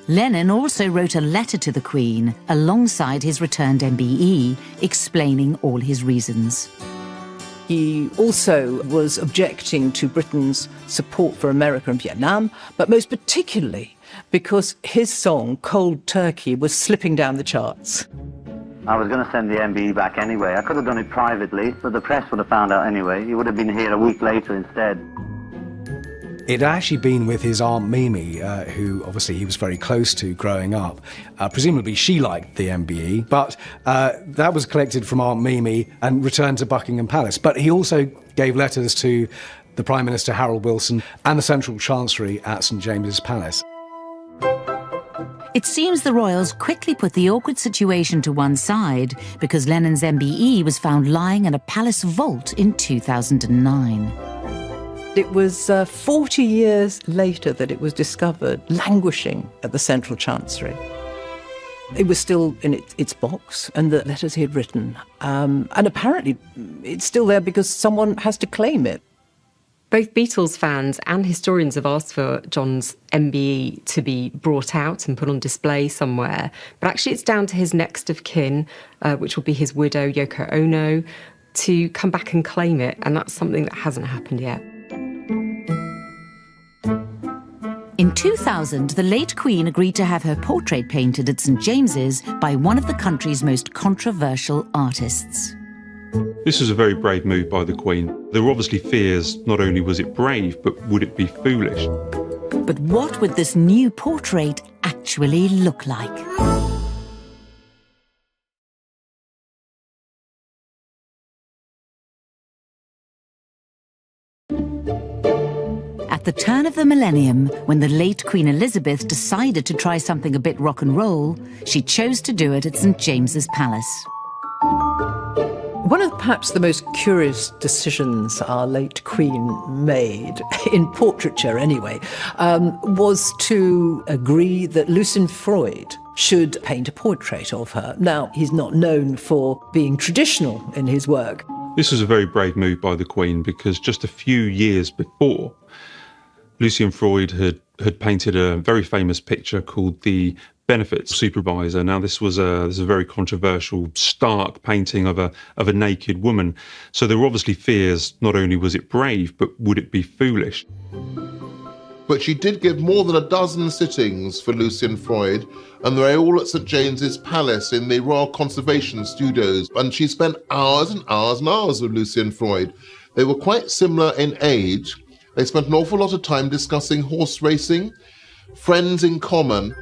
Lennon also wrote a letter to the Queen alongside his returned MBE, explaining all his reasons. He also was objecting to Britain's support for America and Vietnam, but most particularly because his song, Cold Turkey, was slipping down the charts. I was going to send the MBE back anyway. I could have done it privately, but the press would have found out anyway. He would have been here a week later instead. It had actually been with his Aunt Mimi, who obviously he was very close to growing up. Presumably she liked the MBE, but that was collected from Aunt Mimi and returned to Buckingham Palace. But he also gave letters to the Prime Minister Harold Wilson and the Central Chancery at St James's Palace. It seems the royals quickly put the awkward situation to one side because Lennon's MBE was found lying in a palace vault in 2009. It was 40 years later that it was discovered, languishing at the Central Chancery. It was still in its box, and the letters he had written. And apparently it's still there because someone has to claim it. Both Beatles fans and historians have asked for John's MBE to be brought out and put on display somewhere. But actually it's down to his next of kin, which will be his widow, Yoko Ono, to come back and claim it. And that's something that hasn't happened yet. In 2000, the late Queen agreed to have her portrait painted at St James's by one of the country's most controversial artists. This was a very brave move by the Queen. There were obviously fears, not only was it brave, but would it be foolish? But what would this new portrait actually look like? At the turn of the millennium, when the late Queen Elizabeth decided to try something a bit rock and roll, she chose to do it at St James's Palace. One of perhaps the most curious decisions our late Queen made, in portraiture anyway, was to agree that Lucian Freud should paint a portrait of her. Now, he's not known for being traditional in his work. This was a very brave move by the Queen because just a few years before, Lucian Freud had painted a very famous picture called The Benefit Supervisor. Now, this was a very controversial, stark painting of a naked woman. So there were obviously fears, not only was it brave, but would it be foolish? But she did give more than a dozen sittings for Lucian Freud, and they're all at St James's Palace in the Royal Conservation Studios. And she spent hours and hours and hours with Lucian Freud. They were quite similar in age. They spent an awful lot of time discussing horse racing, friends in common.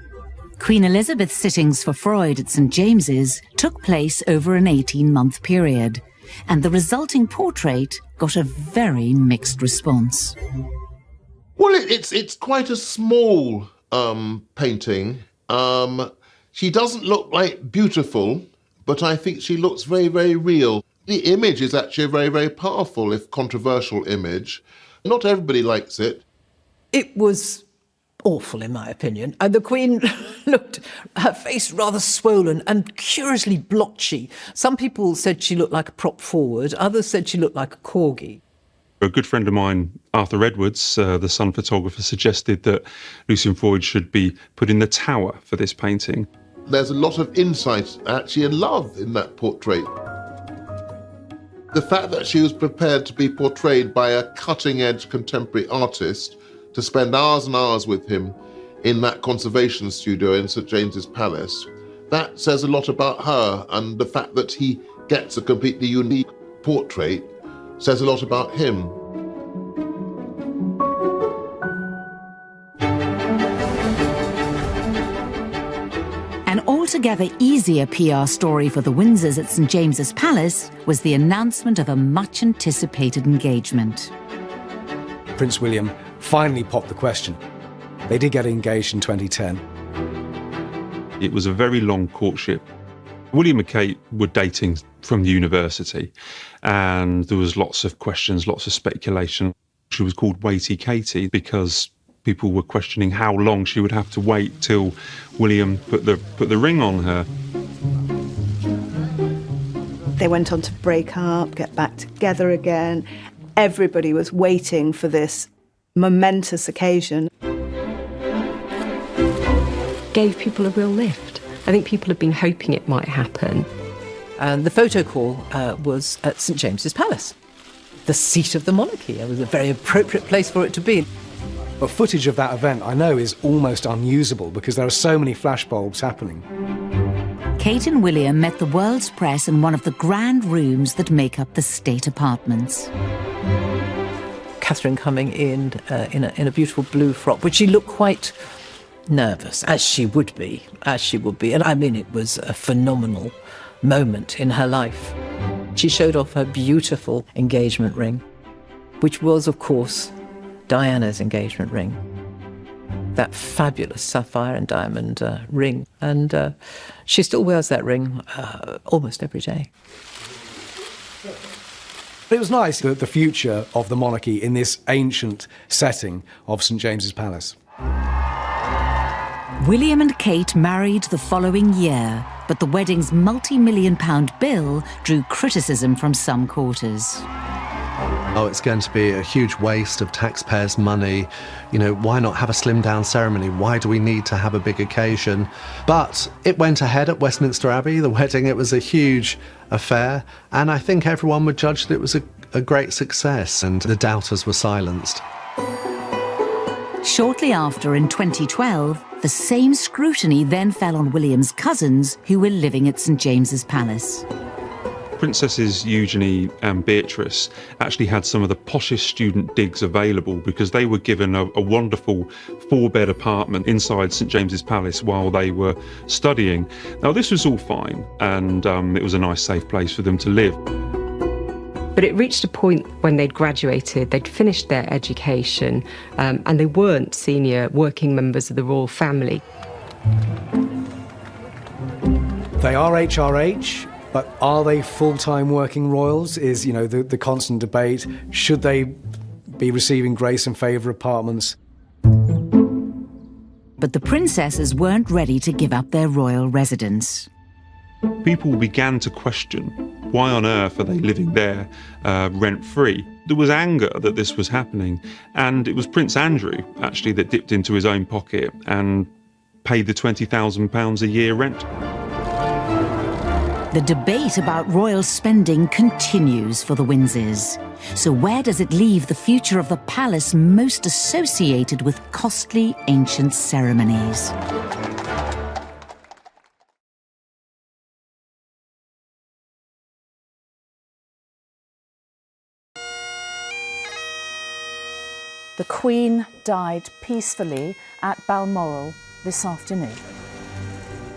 Queen Elizabeth's sittings for Freud at St James's took place over an 18-month period, and the resulting portrait got a very mixed response. Well, it's quite a small painting. She doesn't look like beautiful, but I think she looks very, very real. The image is actually a very, very powerful, if controversial image. Not everybody likes it. It was awful, in my opinion. And the Queen looked, her face rather swollen and curiously blotchy. Some people said she looked like a prop forward. Others said she looked like a corgi. A good friend of mine, Arthur Edwards, the Sun photographer, suggested that Lucian Freud should be put in the tower for this painting. There's a lot of insight, actually, and love in that portrait. The fact that she was prepared to be portrayed by a cutting-edge contemporary artist, to spend hours and hours with him in that conservation studio in St James's Palace, that says a lot about her, and the fact that he gets a completely unique portrait says a lot about him. An altogether easier PR story for the Windsors at St James's Palace was the announcement of a much-anticipated engagement. Prince William finally popped the question. They did get engaged in 2010. It was a very long courtship. William and Kate were dating from the university, and there was lots of questions, lots of speculation. She was called Waity Katie because people were questioning how long she would have to wait till William put the ring on her. They went on to break up, get back together again. Everybody was waiting for this momentous occasion. Gave people a real lift. I think people have been hoping it might happen. And the photo call was at St James's Palace, the seat of the monarchy. It was a very appropriate place for it to be. But footage of that event, I know, is almost unusable because there are so many flashbulbs happening. Kate and William met the world's press in one of the grand rooms that make up the state apartments. Catherine coming in a beautiful blue frock, which she looked quite nervous, as she would be. And I mean, it was a phenomenal moment in her life. She showed off her beautiful engagement ring, which was, of course, Diana's engagement ring. That fabulous sapphire and diamond ring. And she still wears that ring almost every day. It was nice, the future of the monarchy in this ancient setting of St James's Palace. William and Kate married the following year, but the wedding's multi-million-pound bill drew criticism from some quarters. Oh, it's going to be a huge waste of taxpayers' money. You know, why not have a slimmed-down ceremony? Why do we need to have a big occasion? But it went ahead at Westminster Abbey, the wedding. It was a huge affair, and I think everyone would judge that it was a great success, and the doubters were silenced. Shortly after, in 2012, the same scrutiny then fell on William's cousins who were living at St James's Palace. Princesses Eugenie and Beatrice actually had some of the poshest student digs available because they were given a wonderful 4-bed apartment inside St James's Palace while they were studying. Now, this was all fine, and it was a nice, safe place for them to live. But it reached a point when they'd graduated, they'd finished their education, and they weren't senior working members of the royal family. They are HRH, but are they full-time working royals? Is, you know, the constant debate. Should they be receiving grace and favour apartments? But the princesses weren't ready to give up their royal residence. People began to question, why on earth are they living there rent-free? There was anger that this was happening, and it was Prince Andrew, actually, that dipped into his own pocket and paid the £20,000 a year rent. The debate about royal spending continues for the Windsors. So where does it leave the future of the palace most associated with costly ancient ceremonies? The Queen died peacefully at Balmoral this afternoon.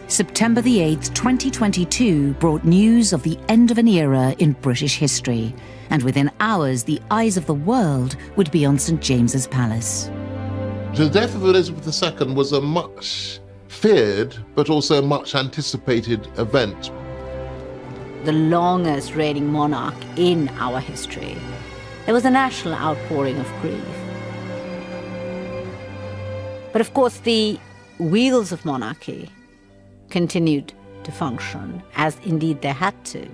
September the 8th, 2022 brought news of the end of an era in British history, and within hours the eyes of the world would be on St James's Palace. The death of Elizabeth II was a much feared but also much anticipated event. The longest reigning monarch in our history. There was a national outpouring of grief. But of course the wheels of monarchy continued to function, as indeed they had to. It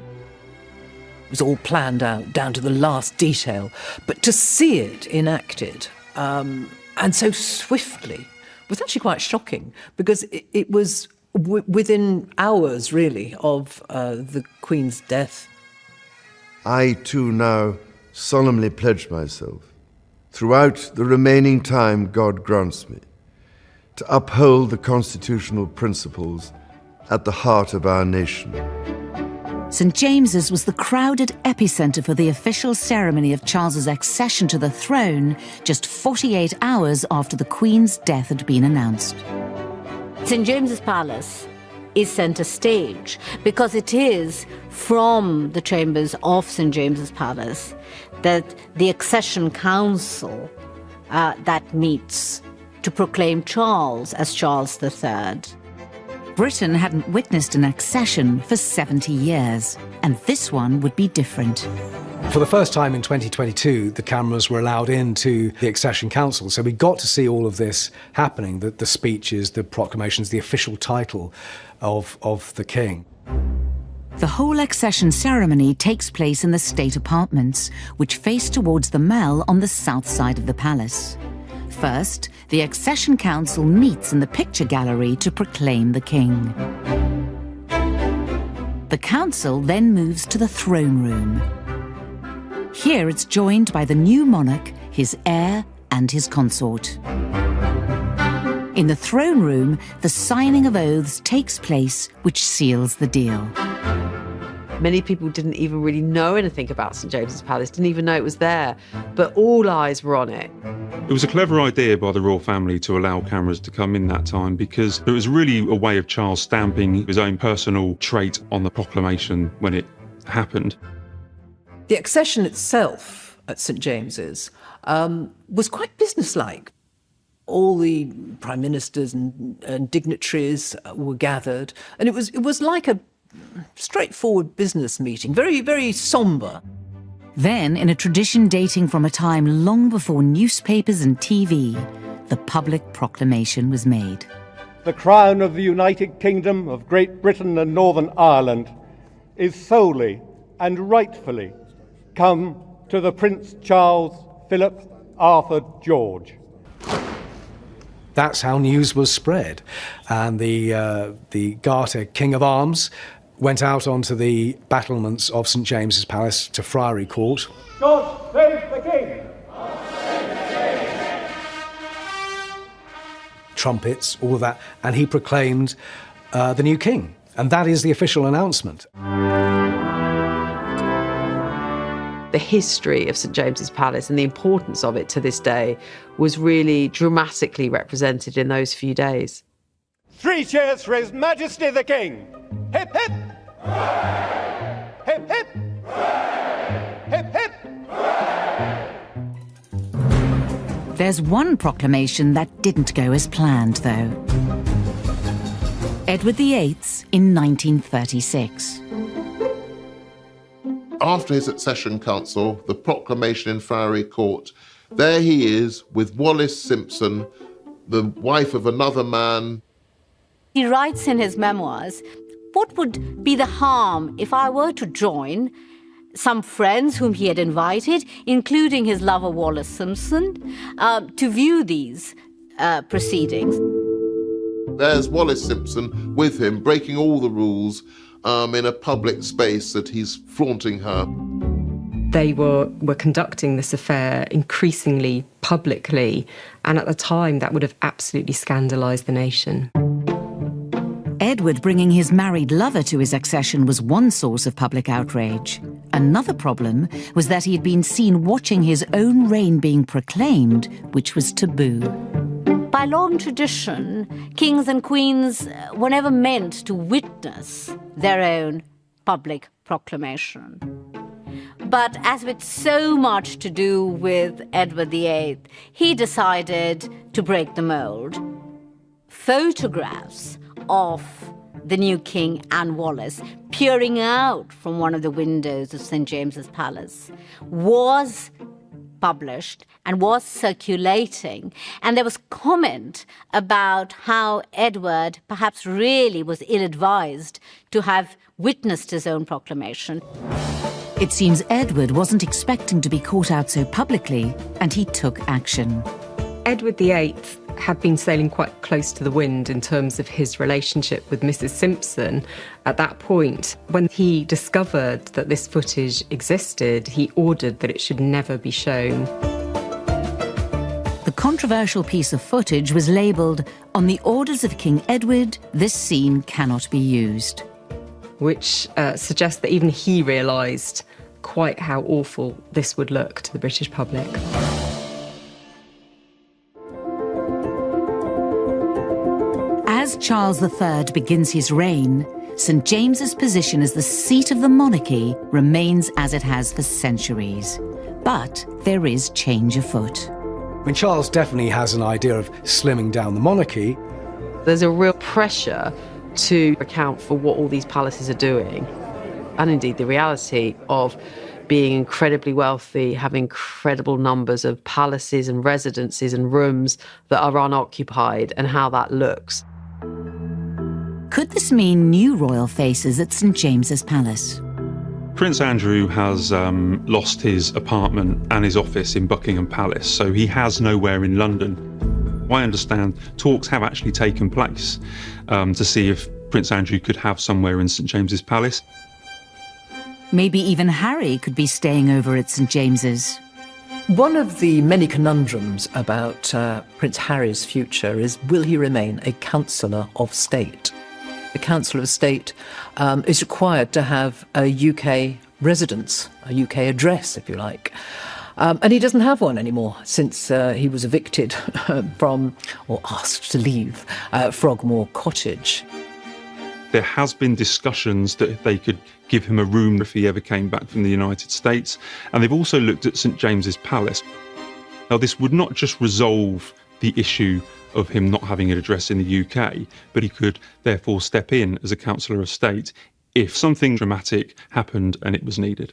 was all planned out down to the last detail, but to see it enacted, and so swiftly, was actually quite shocking, because it was within hours, really, of the Queen's death. I too now solemnly pledge myself, throughout the remaining time God grants me, to uphold the constitutional principles at the heart of our nation. St James's was the crowded epicentre for the official ceremony of Charles's accession to the throne, just 48 hours after the Queen's death had been announced. St James's Palace is centre stage because it is from the chambers of St James's Palace that the accession council that meets to proclaim Charles as Charles III. Britain hadn't witnessed an accession for 70 years, and this one would be different. For the first time in 2022, the cameras were allowed into the Accession Council, so we got to see all of this happening, the speeches, the proclamations, the official title of the king. The whole accession ceremony takes place in the state apartments, which face towards the Mall on the south side of the palace. First, the Accession Council meets in the picture gallery to proclaim the king. The council then moves to the throne room. Here it's joined by the new monarch, his heir, and his consort. In the throne room, the signing of oaths takes place, which seals the deal. Many people didn't even really know anything about St James's Palace, didn't even know it was there, but all eyes were on it. It was a clever idea by the royal family to allow cameras to come in that time, because it was really a way of Charles stamping his own personal trait on the proclamation when it happened. The accession itself at St James's was quite businesslike. All the prime ministers and dignitaries were gathered, and it was like a straightforward business meeting, very, very sombre. Then, in a tradition dating from a time long before newspapers and TV, the public proclamation was made. The crown of the United Kingdom of Great Britain and Northern Ireland is solely and rightfully come to the Prince Charles Philip Arthur George. That's how news was spread. And the Garter King of Arms went out onto the battlements of St James's Palace to Friary Court. God save the King! Trumpets, all of that, and he proclaimed the new king. And that is the official announcement. The history of St James's Palace and the importance of it to this day was really dramatically represented in those few days. 3 cheers for His Majesty the King! Hip hip! Hip hip! Hip hip! There's one proclamation that didn't go as planned, though. Edward VIII in 1936. After his accession council, the proclamation in Friary Court, there he is with Wallis Simpson, the wife of another man. He writes in his memoirs, what would be the harm if I were to join some friends whom he had invited, including his lover Wallis Simpson, to view these proceedings? There's Wallis Simpson with him, breaking all the rules in a public space that he's flaunting her. They were conducting this affair increasingly publicly, and at the time that would have absolutely scandalised the nation. Edward bringing his married lover to his accession was one source of public outrage. Another problem was that he had been seen watching his own reign being proclaimed, which was taboo. By long tradition, kings and queens were never meant to witness their own public proclamation. But as with so much to do with Edward VIII, he decided to break the mold. Photographs of the new king and Wallis peering out from one of the windows of St James's Palace was published and was circulating, and there was comment about how Edward perhaps really was ill-advised to have witnessed his own proclamation. It seems Edward wasn't expecting to be caught out so publicly, and he took action. Edward VIII had been sailing quite close to the wind in terms of his relationship with Mrs Simpson. At that point, when he discovered that this footage existed, he ordered that it should never be shown. The controversial piece of footage was labelled, "On the orders of King Edward, this scene cannot be used." Which suggests that even he realised quite how awful this would look to the British public. As Charles III begins his reign, St James's position as the seat of the monarchy remains as it has for centuries. But there is change afoot. I mean, Charles definitely has an idea of slimming down the monarchy. There's a real pressure to account for what all these palaces are doing, and indeed the reality of being incredibly wealthy, having incredible numbers of palaces and residences and rooms that are unoccupied, and how that looks. Could this mean new royal faces at St James's Palace? Prince Andrew has lost his apartment and his office in Buckingham Palace, so he has nowhere in London. I understand talks have actually taken place to see if Prince Andrew could have somewhere in St James's Palace. Maybe even Harry could be staying over at St James's. One of the many conundrums about Prince Harry's future is, will he remain a councillor of state? The Council of State is required to have a UK residence, a UK address, if you like. And he doesn't have one anymore since he was evicted from, or asked to leave, Frogmore Cottage. There has been discussions that they could give him a room if he ever came back from the United States, and they've also looked at St James's Palace. Now, this would not just resolve the issue of him not having an address in the UK, but he could therefore step in as a Councillor of State if something dramatic happened and it was needed.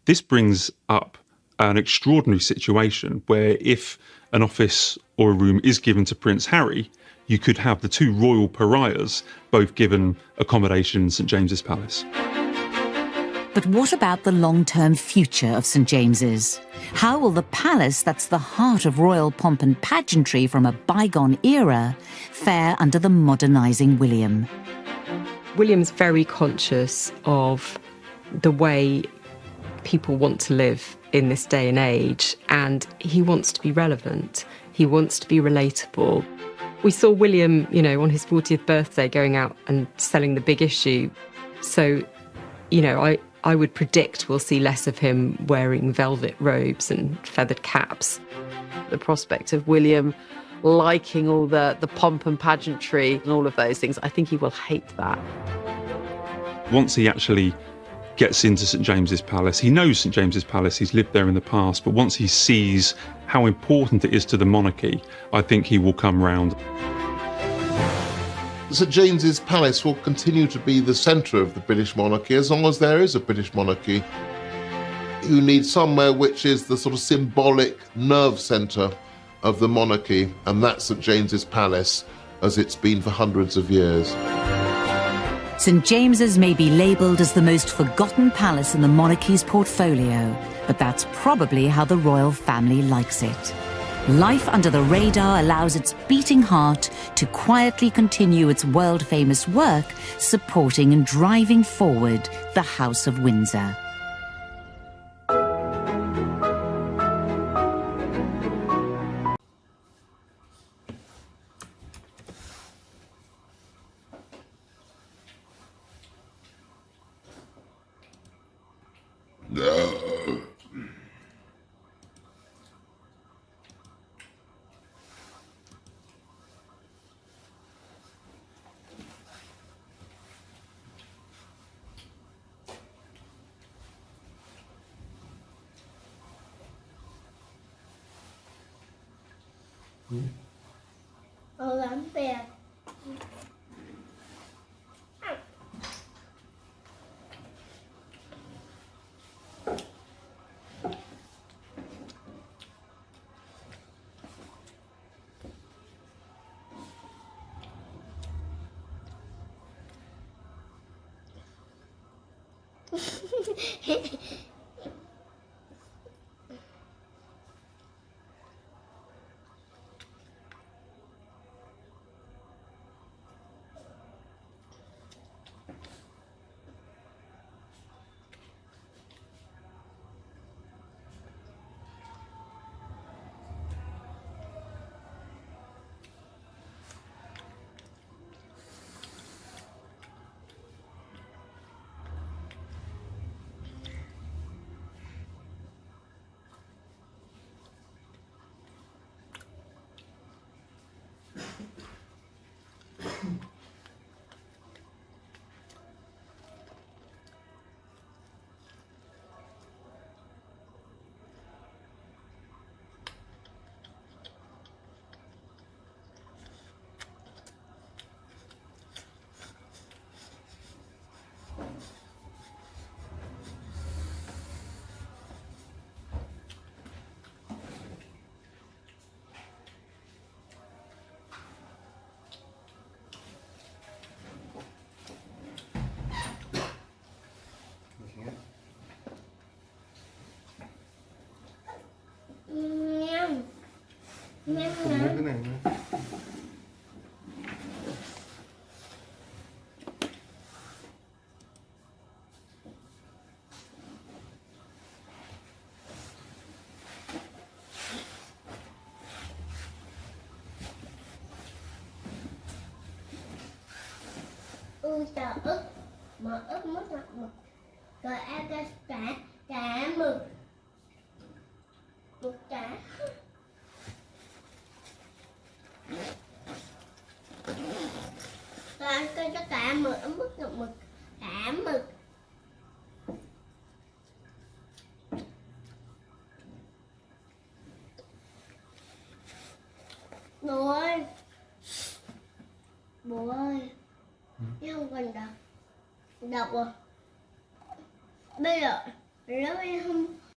This brings up an extraordinary situation where if an office or a room is given to Prince Harry, you could have the two royal pariahs both given accommodation in St James's Palace. But what about the long-term future of St James's? How will the palace that's the heart of royal pomp and pageantry from a bygone era fare under the modernising William? William's very conscious of the way people want to live in this day and age, and he wants to be relevant. He wants to be relatable. We saw William, on his 40th birthday going out and selling the Big Issue. So, I would predict we'll see less of him wearing velvet robes and feathered caps. The prospect of William liking all the pomp and pageantry and all of those things, I think he will hate that. Once he actually gets into St James's Palace, he knows St James's Palace, he's lived there in the past, but once he sees how important it is to the monarchy, I think he will come round. St James's Palace will continue to be the centre of the British monarchy as long as there is a British monarchy. You need somewhere which is the sort of symbolic nerve centre of the monarchy, and that's St James's Palace, as it's been for hundreds of years. St James's may be labelled as the most forgotten palace in the monarchy's portfolio, but that's probably how the royal family likes it. Life under the radar allows its beating heart to quietly continue its world-famous work, supporting and driving forward the House of Windsor. Olympia. tôi chờ ức, mà ức mất ngọt mực. Rồi em cho trà mực. Mực trà. Rồi anh kêu cho trà mực, em mất ngọt mực. Trà mực. Bố ơi. Bố ơi. Em không còn đọc. Đọc rồi. Bây giờ nếu em